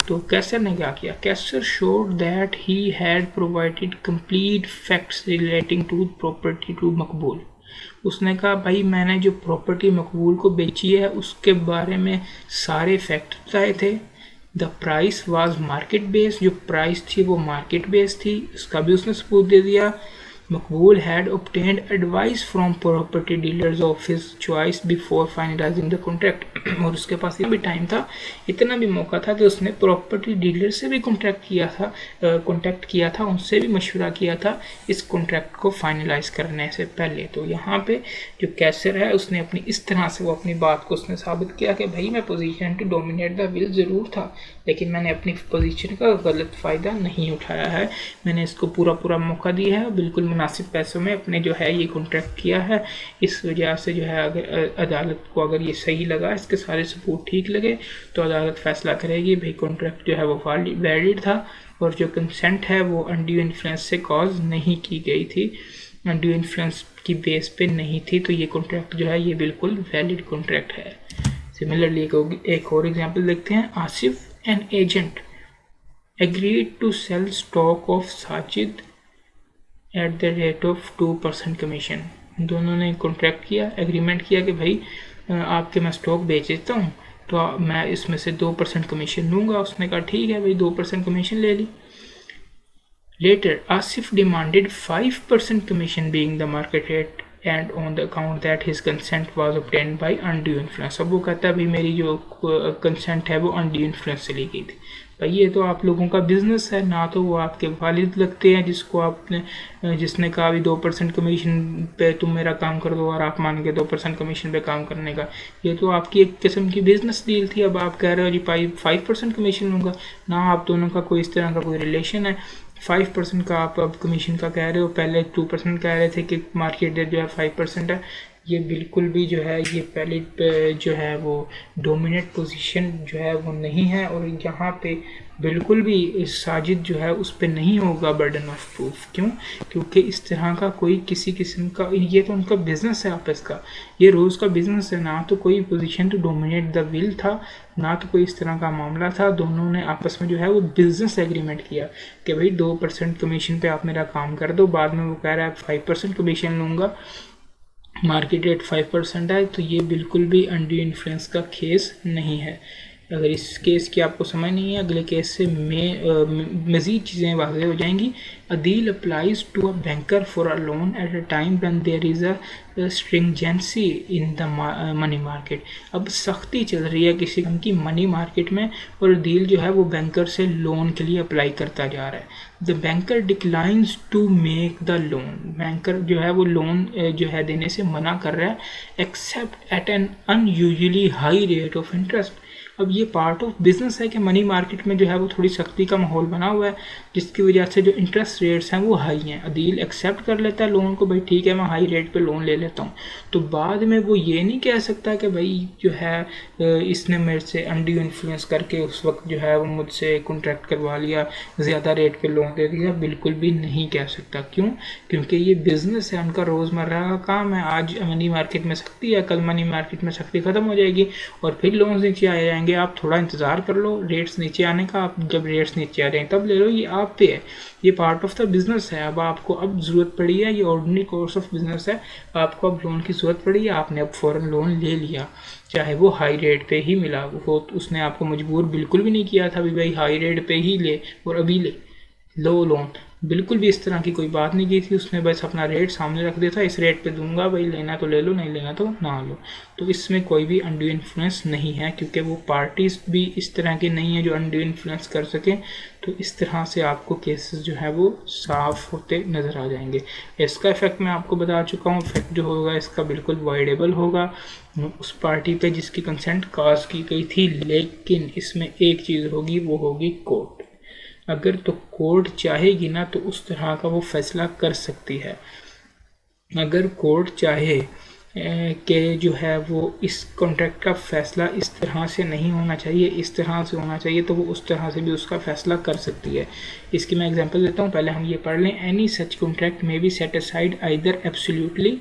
तो कैसर ने क्या किया, Qaiser showed that he had provided complete facts relating to property to Maqbool, उसने कहा भाई मैंने जो प्रॉपर्टी मकबूल को बेची है उसके बारे में सारे फैक्ट बताए थे। The price was market based, जो प्राइस थी वो मार्केट बेस्ड थी, उसका भी उसने सबूत दे दिया। मकबूल had obtained advice from property dealers of his choice before finalizing the contract, और उसके पास ये भी टाइम था, इतना भी मौका था कि उसने प्रॉपर्टी डीलर से भी कॉन्टैक्ट किया था, उनसे भी मशवरा किया था इस कॉन्ट्रैक्ट को फाइनलाइज करने से पहले। तो यहाँ पे जो कैसर है उसने अपनी इस तरह से वो अपनी बात को उसने साबित किया कि भाई मैं position to dominate the will ज़रूर था, लेकिन मैंने अपनी पोजीशन का गलत फ़ायदा नहीं उठाया है, मैंने इसको पूरा मौका दिया है, बिल्कुल मुनासिब पैसों में अपने जो है ये कॉन्ट्रैक्ट किया है। इस वजह से जो है अगर अदालत को अगर ये सही लगा, इसके सारे सबूत ठीक लगे, तो अदालत फैसला करेगी भाई कॉन्ट्रैक्ट जो है वो वैलिड था और जो कंसेंट है वो अनड्यू इन्फ्लुएंस से कॉज नहीं की गई थी, अनड्यू इन्फ्लुएंस की बेस पे नहीं थी, तो ये कॉन्ट्रैक्ट जो है ये बिल्कुल वैलिड कॉन्ट्रैक्ट है। सिमिलरली एक और एग्जाम्पल देखते हैं। Asif an agent agreed to sell stock of Sajid at the rate of 2% commission, दोनों ने कॉन्ट्रैक्ट किया, एग्रीमेंट किया कि भाई आपके मैं स्टॉक बेच देता हूँ तो मैं इसमें से 2% कमीशन लूँगा। उसने कहा ठीक है भाई 2% कमीशन ले ली। Later Asif demanded 5% commission being the market rate and on the account that his consent was obtained by undue influence, अब वो कहता है भाई मेरी जो कंसेंट है वो अनड्यू इन्फ्लुएंस से ली गई थी। भाई ये तो आप लोगों का बिजनेस है ना, तो वो आपके वालिद लगते हैं जिसको आपने जिसने कहा भी 2% कमीशन पे तुम मेरा काम कर दो और आप मान के 2% कमीशन पे काम करने का, ये तो आपकी एक किस्म की बिजनेस डील थी। अब आप कह रहे हो जी 5% कमीशन लूँगा ना, आप दोनों का कोई इस तरह का कोई रिलेशन है। 5% का आप अब कमीशन का कह रहे हो, पहले 2% कह रहे थे कि मार्केट रेट जो है 5% है, ये बिल्कुल भी जो है ये पहले जो है वो डोमिनेट पोजीशन जो है वो नहीं है, और यहाँ पे बिल्कुल भी साजिद जो है उस पर नहीं होगा बर्डन ऑफ प्रूफ। क्यों? क्योंकि इस तरह का कोई किसी किस्म का, ये तो उनका बिजनेस है आपस का, ये रोज़ का बिजनेस है, ना तो कोई position to dominate the will था, ना तो कोई इस तरह का मामला था। दोनों ने आपस में जो है वो बिजनेस एग्रीमेंट किया कि भाई 2% कमीशन पे आप मेरा काम कर दो, बाद में वो कह रहा है 5% कमीशन लूँगा, मार्केट रेट 5% है, तो ये बिल्कुल भी अनड्यू इन्फ्लुएंस का केस नहीं है। अगर इस केस की आपको समझ नहीं है, अगले केस से मज़ीद चीज़ें वाज़ेह हो जाएंगी। A deal applies to a banker for a loan at a time when there is a stringency in the money market, अब सख्ती चल रही है किसी किस्म की मनी मार्केट में, और डील जो है वो बैंकर से लोन के लिए अप्लाई करता जा रहा है। The banker declines to make the loan, banker जो है वो लोन जो है देने से मना कर रहा है, except at an unusually high rate of interest. अब ये पार्ट ऑफ बिजनेस है कि मनी मार्केट में जो है वो थोड़ी सख्ती का माहौल बना हुआ है, जिसकी वजह से जो इंटरेस्ट रेट्स हैं वो हाई हैं। अदील एक्सेप्ट कर लेता है लोन को, भाई ठीक है मैं हाई रेट पे लोन ले लेता हूँ, तो बाद में वो ये नहीं कह सकता कि भाई जो है इसने मेरे से अनड्यू इन्फ्लुएंस करके उस वक्त जो है वो मुझसे कॉन्ट्रैक्ट करवा लिया, ज़्यादा रेट पे लोन दे दिया, बिल्कुल भी नहीं कह सकता। क्यों? क्योंकि ये बिज़नेस है, उनका रोज़मर्रा का काम है। आज मनी मार्केट में सख्ती है, कल मनी मार्केट में सख्ती ख़त्म हो जाएगी और फिर लोन नीचे आ जाएंगे। आप थोड़ा इंतज़ार कर लो रेट्स नीचे आने का, आप जब रेट्स नीचे आ जाएं तब ले लो, ये आप पे है, ये पार्ट ऑफ द बिजनेस है। अब आपको अब ज़रूरत पड़ी है, ये ऑर्डिनरी कोर्स ऑफ बिजनेस है, आपको अब लोन की ज़रूरत पड़ी है, आपने अब फ़ौरन लोन ले लिया, चाहे वो हाई रेट पे ही मिला हो, उसने आपको मजबूर बिल्कुल भी नहीं किया था भाई हाई रेट पे ही ले और अभी ले लो लोन, बिल्कुल भी इस तरह की कोई बात नहीं की थी। उसने बस अपना रेट सामने रख दिया था, इस रेट पे दूंगा भाई, लेना तो ले लो, नहीं लेना तो ना लो। तो इसमें कोई भी अनड्यू इन्फ्लुएंस नहीं है, क्योंकि वो पार्टीज भी इस तरह की नहीं है जो अनड्यू इन्फ्लुएंस कर सकें। तो इस तरह से आपको केसेस जो है वो साफ होते नज़र आ जाएंगे। इसका इफेक्ट मैं आपको बता चुका हूँ, इफेक्ट जो होगा इसका बिल्कुल वाइडेबल होगा उस पार्टी पे जिसकी कंसेंट काज की गई थी, लेकिन इसमें एक चीज़ होगी, वो होगी कोर्ट। अगर तो कोर्ट चाहेगी ना तो उस तरह का वो फैसला कर सकती है। अगर कोर्ट चाहे कि जो है वो इस कॉन्ट्रैक्ट का फ़ैसला इस तरह से नहीं होना चाहिए, इस तरह से होना चाहिए, तो वो उस तरह से भी उसका फ़ैसला कर सकती है। इसकी मैं एग्जांपल देता हूँ, पहले हम ये पढ़ लें। Any such contract may be set aside either absolutely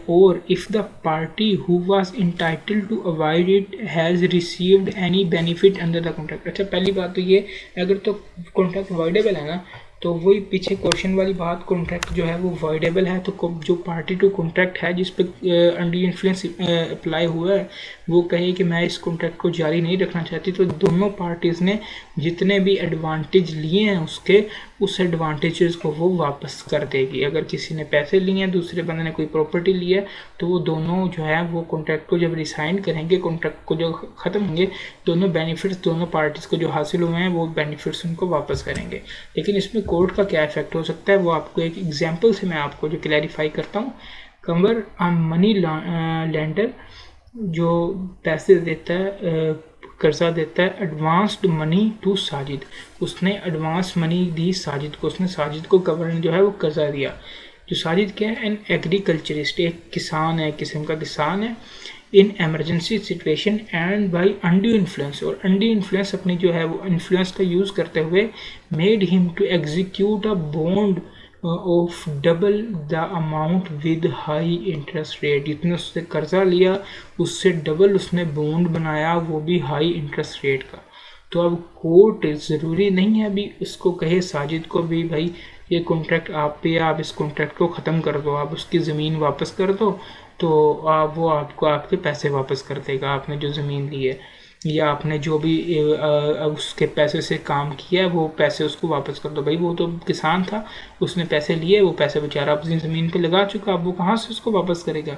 or if the party who was entitled to avoid it has received any benefit under the contract। अच्छा, पहली बात तो ये, अगर तो कॉन्ट्रैक्ट अवॉइडेबल है ना, तो वही पीछे क्वेश्चन वाली बात, कॉन्ट्रैक्ट जो है वो अवॉइडेबल है, तो जो पार्टी टू कॉन्ट्रैक्ट है जिस पे अंडर इन्फ्लुएंस अप्लाई हुआ है, वो कहे कि मैं इस कॉन्ट्रैक्ट को जारी नहीं रखना चाहती, तो दोनों पार्टीज़ ने जितने भी एडवांटेज लिए हैं उसके, उस एडवांटेजेस को वो वापस कर देगी। अगर किसी ने पैसे लिए हैं, दूसरे बंदे ने कोई प्रॉपर्टी ली है, तो वो दोनों जो है वो कॉन्ट्रैक्ट को जब रिसाइन करेंगे, कॉन्ट्रैक्ट को जो ख़त्म होंगे, दोनों बेनिफिट्स दोनों पार्टीज़ को जो हासिल हुए हैं वो बेनिफिट्स उनको वापस करेंगे। लेकिन इसमें कोर्ट का क्या इफेक्ट हो सकता है, वो आपको एक एग्जाम्पल से मैं आपको जो क्लैरिफाई करता हूँ। कवर अ मनी लेंडर जो पैसे देता है, कर्जा देता है, एडवांस्ड मनी टू साजिद, उसने एडवांस मनी दी साजिद को, उसने साजिद को कवर जो है वो कर्जा दिया। जो साजिद क्या है, एन एग्रीकल्चरिस्ट, एक किसान है, किस्म का किसान है। In emergency situation and by undue influence, और अनड्यू इन्फ्लुएंस अपनी जो है वो इन्फ्लुएंस का यूज़ करते हुए made him to execute a bond of double the amount with high interest rate. जितने उससे कर्जा लिया उससे डबल उसने बॉन्ड बनाया, वो भी हाई इंटरेस्ट रेट का। तो अब कोर्ट ज़रूरी नहीं है अभी उसको कहे साजिद को भी भाई ये कॉन्ट्रैक्ट आप पे, आप इस कॉन्ट्रैक्ट को ख़त्म कर दो, आप उसकी ज़मीन वापस कर दो, तो वो आपको आपके पैसे वापस कर देगा, आपने जो ज़मीन ली है या आपने जो भी उसके पैसे से काम किया है वो पैसे उसको वापस कर दो। भाई वो तो किसान था, उसने पैसे लिए, वो पैसे बेचारा अपनी ज़मीन पे लगा चुका, अब वो कहाँ से उसको वापस करेगा।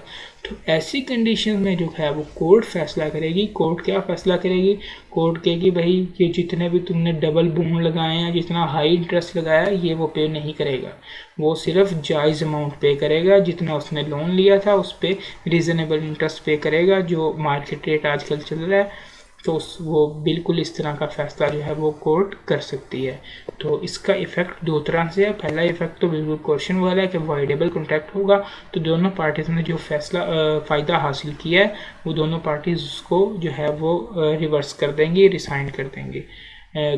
तो ऐसी कंडीशन में जो है वो कोर्ट फैसला करेगी। कोर्ट क्या फैसला करेगी, कोर्ट कहेगी भाई ये जितने भी तुमने डबल बॉन्ड लगाए हैं, जितना हाई इंटरेस्ट लगाया है, ये वो पे नहीं करेगा, वो सिर्फ जायज़ अमाउंट पे करेगा, जितना उसने लोन लिया था उस पर रीज़नेबल इंटरेस्ट पे करेगा, जो मार्केट रेट आजकल चल रहा है। तो वो बिल्कुल इस तरह का फैसला जो है वो कोर्ट कर सकती है। तो इसका इफेक्ट दो तरह से है। पहला इफेक्ट तो बिल्कुल क्वेश्चन वाला है कि वॉइडेबल कॉन्ट्रैक्ट होगा, तो दोनों पार्टीज ने जो फैसला फ़ायदा हासिल किया है वो दोनों पार्टीज उसको जो है वो रिवर्स कर देंगी, रिसाइन कर देंगी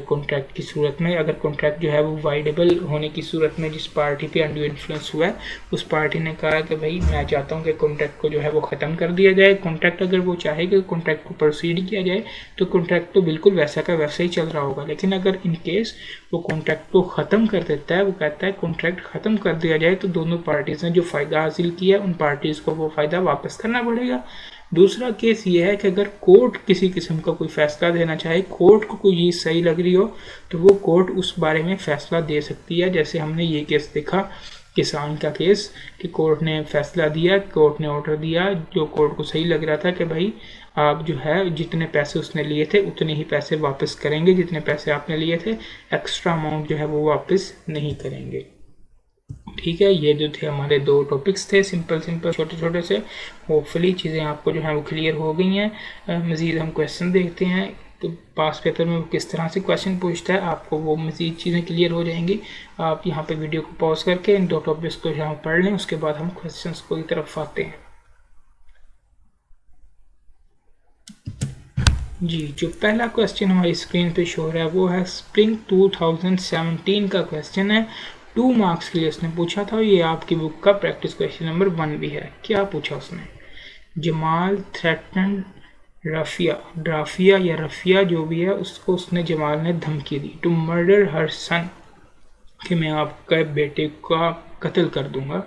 कॉन्ट्रैक्ट की सूरत में। अगर कॉन्ट्रैक्ट जो है वो वाइडेबल होने की सूरत में जिस पार्टी पे अंडर इन्फ्लुएंस हुआ है उस पार्टी ने कहा कि भाई मैं चाहता हूँ कि कॉन्ट्रैक्ट को जो है वो ख़त्म कर दिया जाए। कॉन्ट्रैक्ट अगर वो चाहे कि कॉन्ट्रैक्ट को प्रोसीड किया जाए तो कॉन्ट्रैक्ट तो बिल्कुल वैसा का वैसा ही चल रहा होगा। लेकिन अगर इन केस वो कॉन्ट्रैक्ट को ख़त्म कर देता है, वो कहता है कॉन्ट्रैक्ट ख़त्म कर दिया जाए, तो दोनों पार्टीज़ ने जो फ़ायदा हासिल किया उन पार्टीज़ को वो फ़ायदा वापस करना पड़ेगा। दूसरा केस ये है कि अगर कोर्ट किसी किस्म का कोई फैसला देना चाहे, कोर्ट को कोई चीज़ सही लग रही हो, तो वो कोर्ट उस बारे में फैसला दे सकती है। जैसे हमने ये केस देखा किसान का केस कि कोर्ट ने फैसला दिया, कोर्ट ने ऑर्डर दिया जो कोर्ट को सही लग रहा था कि भाई आप जो है जितने पैसे उसने लिए थे उतने ही पैसे वापस करेंगे, जितने पैसे आपने लिए थे एक्स्ट्रा अमाउंट जो है वो वापस नहीं करेंगे। ठीक है, ये जो थे हमारे दो टॉपिक्स थे, सिंपल छोटे छोटे से। होपफुली चीज़ें आपको जो है वो क्लियर हो गई हैं। मज़ीद हम क्वेश्चन देखते हैं तो पास पेपर में वो किस तरह से क्वेश्चन पूछता है, आपको वो मज़ीद चीज़ें क्लियर हो जाएंगी। आप यहाँ पे वीडियो को पॉज करके इन दो टॉपिक्स को यहाँ पढ़ लें, उसके बाद हम क्वेश्चन को की तरफ आते हैं। जी, जो पहला क्वेश्चन हमारी स्क्रीन पे शो हो रहा है वो है स्प्रिंग 2017 का क्वेश्चन है। 2 मार्क्स के लिए उसने पूछा था। ये आपकी बुक का प्रैक्टिस क्वेश्चन नंबर 1 भी है। क्या पूछा उसने, जमाल थ्रेटन राफिया या रफिया जो भी है उसको उसने जमाल ने धमकी दी टू मर्डर हर सन, कि मैं आपके बेटे का कत्ल कर दूंगा।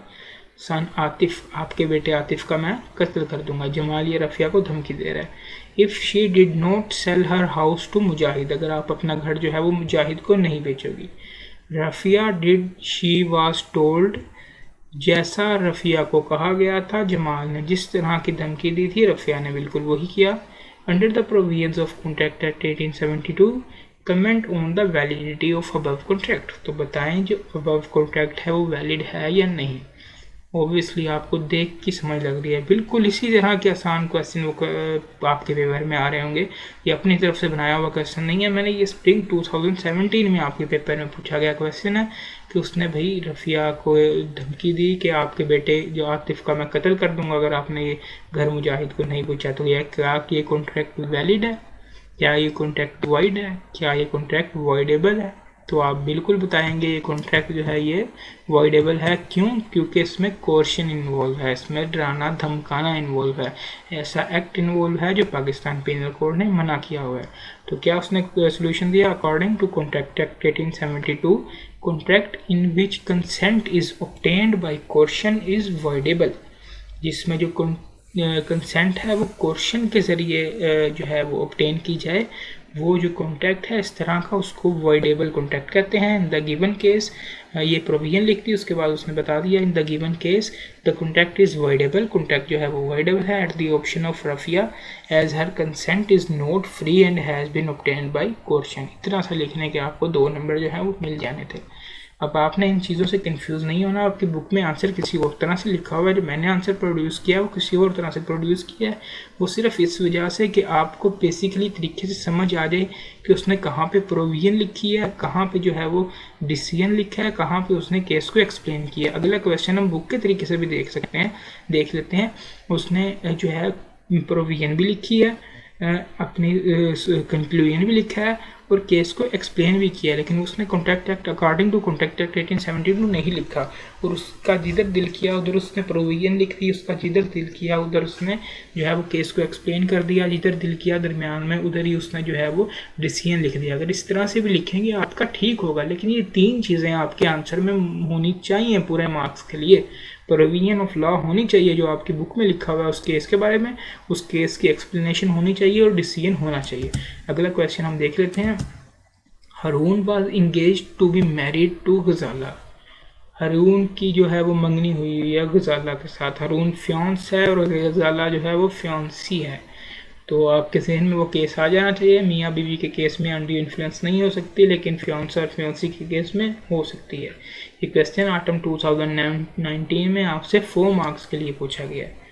सन आतिफ, आपके बेटे आतिफ का मैं कत्ल कर दूंगा। जमाल ये रफिया को धमकी दे रहा है। If she did not sell her house to Mujahid, अगर आप अपना घर जो है वो मुजाहिद को नहीं बेचोगी। Rafia did she was told, जैसा रफिया को कहा गया था, जमाल ने जिस तरह की धमकी दी थी रफिया ने बिल्कुल वही किया। Under the provisions of contract act 1872 comment on the validity of above contract, तो बताएं जो अबव कॉन्ट्रैक्ट है वो वैलिड है या नहीं। ऑब्वियसली आपको देख की समझ लग रही है, बिल्कुल इसी तरह के आसान क्वेश्चन वो आपके पेपर में आ रहे होंगे। ये अपनी तरफ से बनाया हुआ क्वेश्चन नहीं है, मैंने ये स्प्रिंग 2017 में आपके पेपर में पूछा गया क्वेश्चन है कि उसने भाई रफ़िया को धमकी दी कि आपके बेटे जो आतिफ का मैं कत्ल कर दूंगा अगर आपने ये घर मुजाहिद को नहीं पूछा। तो यह क्या कि ये कॉन्ट्रैक्ट वैलिड है, क्या ये कॉन्ट्रैक्ट वाइड है, क्या ये कॉन्ट्रैक्ट वॉइडेबल है? तो आप बिल्कुल बताएंगे ये कॉन्ट्रैक्ट जो है ये वॉइडेबल है। क्यों? क्योंकि इसमें कोर्शन इन्वॉल्व है, इसमें डराना धमकाना इन्वॉल्व है, ऐसा एक्ट इन्वॉल्व है जो पाकिस्तान पीनल कोड ने मना किया हुआ है। तो क्या उसने सोल्यूशन दिया? According to contract act 1872 contract in which consent is obtained by coercion is voidable. जिसमें जो कंसेंट है वो कोर्शन के ज़रिए जो है वो ऑब्टेन की जाए, वो जो कॉन्ट्रैक्ट है इस तरह का उसको वॉइडेबल कॉन्ट्रैक्ट कहते हैं। इन द गिवन केस ये प्रोविजन लिख दी, उसके बाद उसने बता दिया in the given case the contract is voidable, contract जो है वो वॉइडेबल है at the option of Rafia as her consent is not free and has been obtained by coercion. इतना सा लिखने के आपको 2 नंबर जो है वो मिल जाने थे। अब आपने इन चीज़ों से कंफ्यूज नहीं होना। आपकी बुक में आंसर किसी और तरह से लिखा हुआ है, जो मैंने आंसर प्रोड्यूस किया वो किसी और तरह से प्रोड्यूस किया है। वो सिर्फ इस वजह से कि आपको बेसिकली तरीके से समझ आ जाए कि उसने कहाँ पे प्रोविजन लिखी है, कहाँ पे जो है वो डिसीजन लिखा है, कहाँ पे उसने केस को एक्सप्लेन किया। अगला क्वेश्चन हम बुक के तरीके से भी देख सकते हैं, देख लेते हैं। उसने जो है प्रोविजन भी लिखी है, अपनी कंक्लूजन भी लिखा है और केस को एक्सप्लेन भी किया, लेकिन उसने contract act according to contract act 1872 नहीं लिखा। और उसका जिधर दिल किया उधर उसने प्रोविजन लिख दी, उसका जिधर दिल किया उधर उसने जो है वो केस को एक्सप्लेन कर दिया, जिधर दिल किया दरमियान में उधर ही उसने जो है वो डिसीजन लिख दिया। अगर इस तरह से भी लिखेंगे आपका ठीक होगा, लेकिन ये 3 चीज़ें आपके आंसर में होनी चाहिए पूरे मार्क्स के लिए। प्रोविजन ऑफ लॉ होनी चाहिए जो आपकी बुक में लिखा हुआ है उस केस के बारे में, उस केस की एक्सप्लेनेशन होनी चाहिए और डिसीजन होना चाहिए। अगला क्वेश्चन हम देख लेते हैं। Haroon was engage to be married to Ghazala. Haroon की जो है वो मंगनी हुई है गजाला के साथ। हारून फियांस है और गजाला जो है वो फियांसी है। तो आपके जहन में वो केस आ जाना चाहिए। मियाँ बीवी के केस में अंडर इन्फ्लुएंस नहीं हो सकती, लेकिन फियांसा और फियांसी के केस में हो सकती है। ये क्वेश्चन ऑटम 2019 में आपसे 4 मार्क्स के लिए पूछा गया है।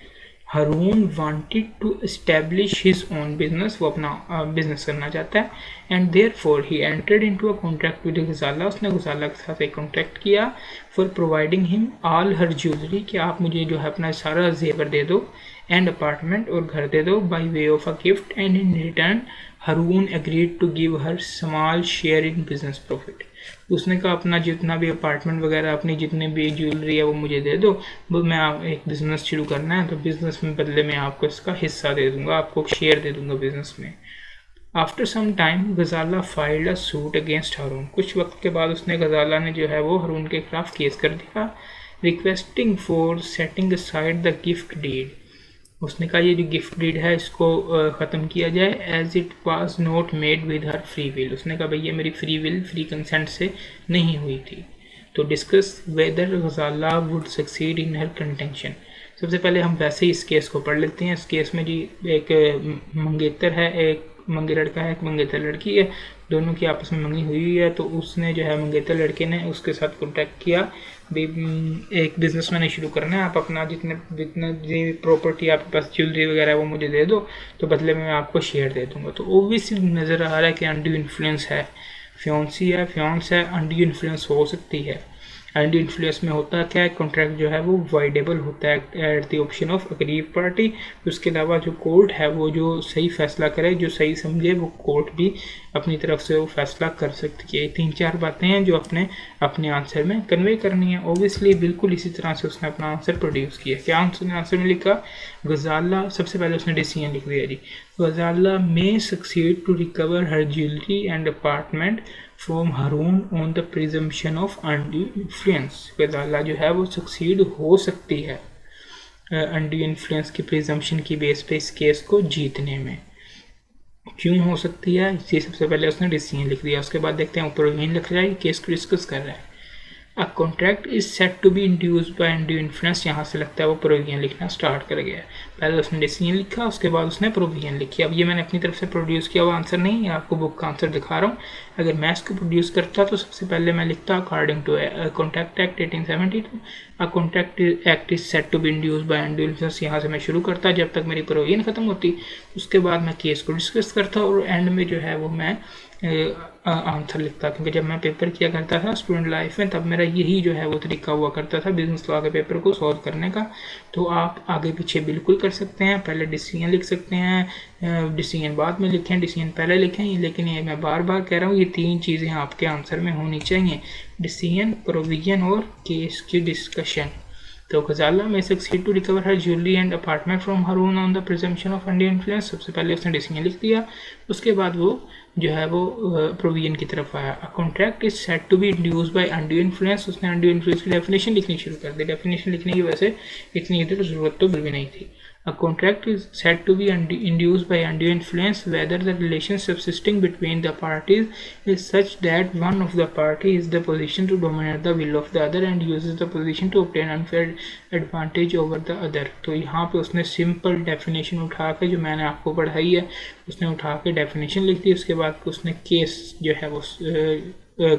Haroon wanted to establish his own business, वो अपना बिजनेस करना चाहता है, and therefore he entered into a contract with Ghazala. उसने गजाला के साथ एक कॉन्ट्रैक्ट किया for providing him all her jewellery, कि आप मुझे जो है अपना सारा जेवर दे दो, एंड अपार्टमेंट और घर दे दो by way of a gift, and in return Haroon agreed to give her small share in business profit. उसने कहा अपना जितना भी अपार्टमेंट वगैरह, अपनी जितने भी ज्वेलरी है वो मुझे दे दो, वो मैं एक बिज़नेस शुरू करना है तो बिज़नेस में बदले में आपको इसका हिस्सा दे दूंगा, आपको शेयर दे दूंगा बिज़नेस में। After some time Ghazala filed a suit against Haroon. कुछ वक्त के बाद उसने गजाला ने जो है वो हारून के खिलाफ केस कर दिया, requesting for setting aside the gift deed. उसने कहा ये जो गिफ्ट डीड है इसको ख़त्म किया जाए, as it was not made with her free will. उसने कहा भाई ये मेरी फ्री विल, फ्री कंसेंट से नहीं हुई थी। तो discuss whether Ghazala would succeed in her contention. सबसे पहले हम वैसे ही इस केस को पढ़ लेते हैं। इस केस में जी एक मंगेतर है, एक मंगे लड़का है, एक मंगेतर लड़की है, दोनों की आपस में मंगनी हुई है। तो उसने जो है मंगेतर लड़के ने उसके साथ कॉन्टैक्ट किया, एक बिजनेस मैंने शुरू करना है, आप अपना जितने प्रॉपर्टी आपके पास ज्वेलरी वगैरह है वो मुझे दे दो, तो बदले में मैं आपको शेयर दे दूंगा। तो ओब्वियसली नज़र आ रहा है कि अंडर इन्फ्लुएंस है, फियांसी है, फियांस है, अंडर इन्फ्लुएंस हो सकती है। अंडर इन्फ्लुएंस में होता क्या है, कॉन्ट्रैक्ट जो है वो वाइडेबल होता है at the option of aggrieved party. उसके अलावा जो कोर्ट है वो जो सही फैसला करे, जो सही समझे, वो कोर्ट भी अपनी तरफ से वो फैसला कर सकती है। 3-4 बातें हैं जो अपने आंसर में कन्वे करनी है। ओब्वियसली बिल्कुल इसी तरह से उसने अपना आंसर प्रोड्यूस किया। क्या आंसर में लिखा? गजाला, सबसे पहले उसने डिसीजन लिख दिया जी, Ghazala may succeed to recover her jewellery and apartment from Haroon on the presumption of under influence. Ghazala जो है वो सक्सीड हो सकती है अंडर इन्फ्लुएंस की प्रिजम्पशन की बेस पे इस केस को जीतने में। क्यों हो सकती है, ये सबसे पहले उसने डिसीजन लिख दिया। उसके बाद देखते हैं ऊपर लिख रहा है केस को डिस्कस कर रहा है। A contract is said to be induced by undue influence, यहाँ से लगता है वो प्रोविजन लिखना स्टार्ट कर गया है। पहले उसने डिसीजन लिखा, उसके बाद उसने प्रोविजन लिखी। अब ये मैंने अपनी तरफ से प्रोड्यूस किया हुआ आंसर नहीं है, आपको बुक का आंसर दिखा रहा हूँ। अगर मैं इसको प्रोड्यूस करता तो सबसे पहले मैं लिखता according to contract act 1872 a contract act is said to be induced by undue influence, यहाँ से मैं शुरू करता जब तक मेरी प्रोविजन खत्म होती। उसके बाद मैं केस को डिस्कस करता और एंड में जो है वो मैं आंसर लिखता, क्योंकि जब मैं पेपर किया करता था स्टूडेंट लाइफ में तब मेरा यही जो है वो तरीका हुआ करता था बिजनेस लॉ के पेपर को सॉल्व करने का। तो आप आगे पीछे बिल्कुल कर सकते हैं, पहले डिसीजन लिख सकते हैं, डिसीजन बाद में लिखें, डिसीजन पहले लिखें, लेकिन ये मैं बार बार कह रहा हूँ ये तीन चीज़ें आपके आंसर में होनी चाहिए, डिसीजन, प्रोविजन और केस की डिस्कशन। तो Ghazala may succeed to recover her jewellery and apartment from Haroon on the presumption of undue influence, सबसे पहले उसने डिसीजन लिख दिया, उसके बाद वो जो है वो प्रोविजन की तरफ आया। A contract is said to be induced by undue influence, उसने अनड्यू इन्फ्लुएंस की डेफिनेशन लिखनी शुरू कर दी। डेफिनेशन लिखने की वजह से इतनी इधर ज़रूरत तो बिल्कुल नहीं थी। A contract is said to be induced by undue influence whether the relation subsisting between the parties is such that one of the party is the position to dominate the will of the other and uses the position to obtain unfair advantage over the other। तो यहाँ पे उसने simple definition उठा के जो मैंने आपको पढ़ाई है उसने उठा के डेफिनेशन लिख दी, उसके बाद उसने केस जो है वो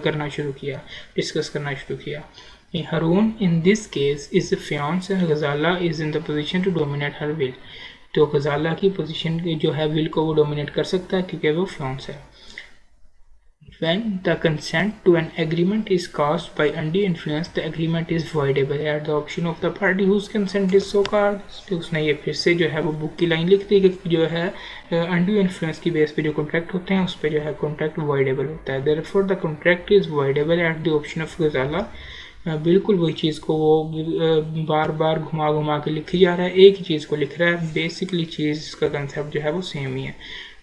करना शुरू किया, डिस्कस करना शुरू किया। Harun in this case is the fiance and Ghazala is in the position to dominate her will। तो गजाला की पोजीशन जो है विल को वो डोमिनेट कर सकता है क्योंकि वो फियांस है। When the consent to an agreement is caused by undue influence, the agreement is voidable at the option of the party whose consent is so caused। तो उसने ये फिर से जो है वो बुक की लाइन लिख दी कि जो है undue influence की बेस पे जो कॉन्ट्रैक्ट होते हैं उस पर जो है कॉन्ट्रैक्ट voidable होता है। Therefore the contract is voidable at the option of Ghazala। बिल्कुल वही चीज़ को वो बार बार घुमा घुमा के लिखी जा रहा है, एक ही चीज़ को लिख रहा है, बेसिकली चीज़ का कंसेप्ट जो है वो सेम ही है।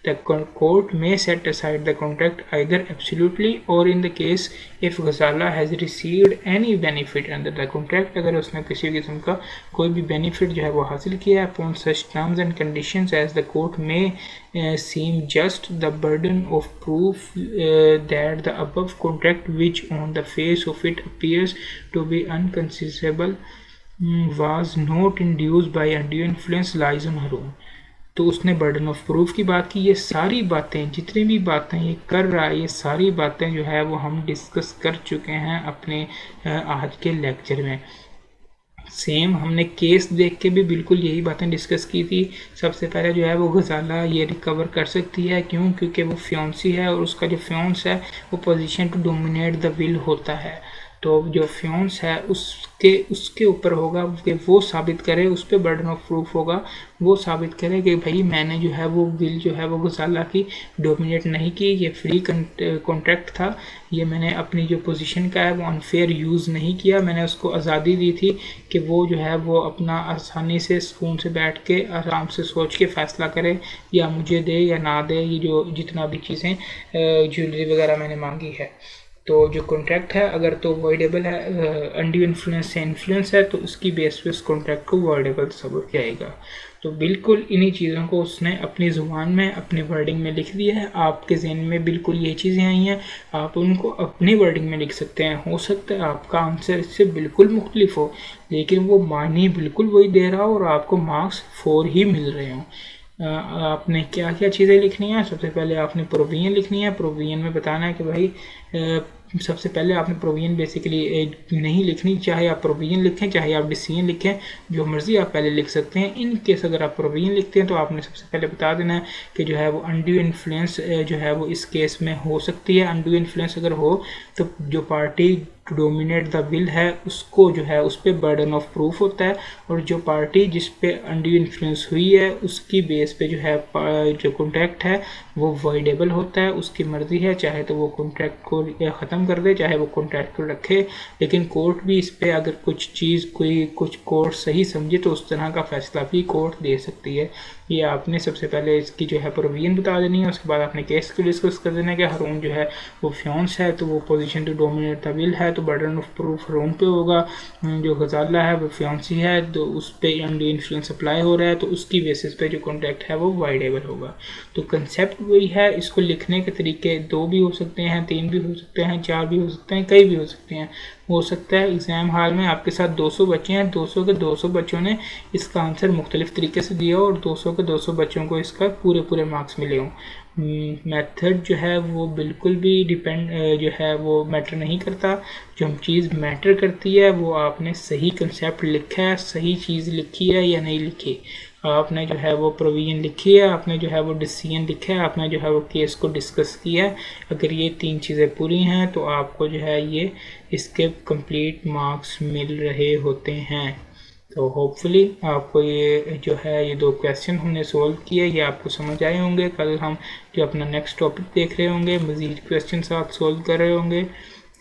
The court may set aside the contract either absolutely or in the case if Ghazala has received any benefit under the contract, अगर उसने किसी किस्म का कोई भी बेनिफिट जो है वो हासिल किया है upon such terms and conditions as the court may seem just, the burden of proof that the above contract which on the face of it appears to be unconceivable was not induced by undue influence lies on Harun। तो उसने burden of proof की बात की। ये सारी बातें जितनी भी बातें ये कर रहा है ये सारी बातें जो है वो हम डिस्कस कर चुके हैं अपने आज के लेक्चर में। सेम हमने केस देख के भी बिल्कुल यही बातें डिस्कस की थी। सबसे पहले जो है वो गजाला ये रिकवर कर सकती है, क्यों? क्योंकि वो फियांसी है और उसका जो फियांस है वो position to dominate the will होता है। तो जो फियांस है उसके ऊपर होगा कि वो साबित करे, उस पर बर्डन ऑफ प्रूफ होगा, वो साबित करे कि भाई मैंने जो है वो विल जो है वो गजाला की डोमिनेट नहीं की, ये फ्री कॉन्ट्रैक्ट था, ये मैंने अपनी जो पोजीशन का है वो अनफेयर यूज़ नहीं किया, मैंने उसको आज़ादी दी थी कि वो जो है वो अपना आसानी से सुकून से बैठ के आराम से सोच के फ़ैसला करे, या मुझे दे या ना दे, ये जो जितना भी चीज़ें ज्वेलरी वगैरह मैंने मांगी है। तो जो कॉन्ट्रैक्ट है अगर तो वॉइडेबल है, अनड्यू इन्फ्लुएंस से इन्फ्लुएंस है तो उसकी बेस पे उस कॉन्ट्रैक्ट को वॉइडेबल समझ जाएगा। तो बिल्कुल इन्हीं चीज़ों को उसने अपनी ज़ुबान में अपनी वर्डिंग में लिख दिया है। आपके जहन में बिल्कुल ये चीज़ें आई हैं, आप उनको अपनी वर्डिंग में लिख सकते हैं। हो सकता है आपका आंसर इससे बिल्कुल मुख्तलिफ हो, लेकिन वो मानी बिल्कुल वही दे रहा हो और आपको मार्क्स 4 ही मिल रहे हों। आपने क्या क्या चीज़ें लिखनी है? सबसे पहले आपने प्रोविजन लिखनी है। प्रोविजन में बताना है कि भाई सबसे पहले आपने प्रोविजन बेसिकली नहीं लिखनी, चाहे आप प्रोविजन लिखें चाहे आप डिसीजन लिखें, जो मर्ज़ी आप पहले लिख सकते हैं। इन केस अगर आप प्रोविजन लिखते हैं तो आपने सबसे पहले बता देना है कि जो है वो अनड्यू इन्फ्लुएंस जो है वो इस केस में हो सकती है। अनड्यू इन्फ्लुएंस अगर हो तो जो party to dominate the will है उसको जो है उस पर बर्डन ऑफ प्रूफ होता है, और जो पार्टी जिस पे अनड्यू इन्फ्लुएंस हुई है उसकी बेस पे जो है जो कॉन्ट्रैक्ट है वो वॉइडेबल होता है। उसकी मर्ज़ी है, चाहे तो वो कॉन्ट्रैक्ट को ख़त्म कर दे, चाहे वो कॉन्ट्रैक्ट को रखे, लेकिन कोर्ट भी इस पर अगर कुछ चीज़ कुछ कोर्ट सही समझे तो उस तरह का फ़ैसला भी कोर्ट दे सकती है। ये आपने सबसे पहले इसकी जो है प्रोविजन बता देनी है। उसके बाद आपने केस को डिस्कस कर देना है कि हारून जो है वो फियांस है तो वो position to dominate the will है, तो बर्डन ऑफ प्रूफ हारून पे होगा। जो गजाला है वो फियांसी है तो उस पर अनड्यू इन्फ्लुएंस अप्लाई हो रहा है, तो उसकी बेसिस पे जो कॉन्ट्रैक्ट है वो वाइडेबल होगा। तो कंसेप्ट वही है। इसको लिखने के तरीके 2 भी हो सकते हैं, 3 भी हो सकते हैं, 4 भी हो सकते हैं, कई भी हो सकते हैं। हो सकता है एग्ज़ाम हॉल में आपके साथ 200 बच्चे हैं, 200 के 200 बच्चों ने इसका आंसर मुख्तलिफ़ तरीके से दिया हो और 200 के 200 बच्चों को इसका पूरे मार्क्स मिले हों। मेथड जो है वो बिल्कुल भी जो है वो मैटर नहीं करता। जो हम चीज़ मैटर करती है वो आपने सही कंसेप्ट लिखा है, सही चीज़ लिखी है या नहीं लिखी, आपने जो है वो प्रोविज़न लिखी है, आपने जो है वो डिसीजन लिखा है, आपने जो है वो केस को डिस्कस किया है। अगर ये 3 चीज़ें पूरी हैं तो आपको जो है ये इसके कंप्लीट मार्क्स मिल रहे होते हैं। तो होपफुली आपको ये जो है ये 2 क्वेश्चन हमने सोल्व किए, ये आपको समझ आए होंगे। कल हम जो अपना नेक्स्ट टॉपिक देख रहे होंगे, मज़ीद क्वेश्चन साथ सोल्व कर रहे होंगे।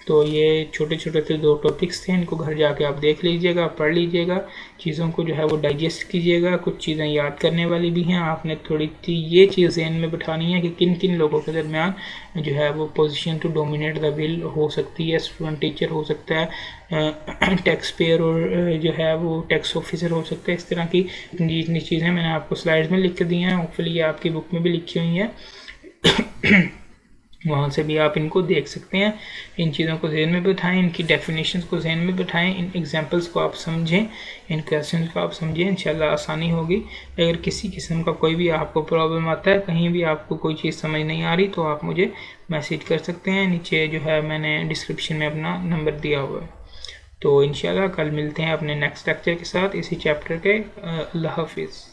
तो ये छोटे छोटे से 2 टॉपिक्स थे, इनको घर जाके आप देख लीजिएगा, पढ़ लीजिएगा, चीज़ों को जो है वो डाइजेस्ट कीजिएगा। कुछ चीज़ें याद करने वाली भी हैं, आपने थोड़ी सी ये चीज़ ज़हन में बिठानी है कि किन किन लोगों के दरमियान जो है वो position to dominate the will हो सकती है। स्टूडेंट टीचर हो सकता है, टैक्स पेयर और जो है वो टैक्स ऑफिसर हो सकता है। इस तरह की जितनी चीज़ें मैंने आपको स्लाइड्स में लिख के दी हैं, होपफुली ये आपकी बुक में भी लिखी हुई हैं, वहाँ से भी आप इनको देख सकते हैं। इन चीज़ों को ज़हन में बिठाएं, इनकी डेफिनेशंस को ज़हन में बिठाएं, इन एग्जांपल्स को आप समझें, इन क्वेश्चंस को आप समझें, इंशाल्लाह आसानी होगी। अगर किसी किस्म का कोई भी आपको प्रॉब्लम आता है, कहीं भी आपको कोई चीज़ समझ नहीं आ रही, तो आप मुझे मैसेज कर सकते हैं। नीचे जो है मैंने डिस्क्रिप्शन में अपना नंबर दिया हुआ है। तो इंशाल्लाह कल मिलते हैं अपने नेक्स्ट लेक्चर के साथ इसी चैप्टर के। अल्लाह हाफिज़।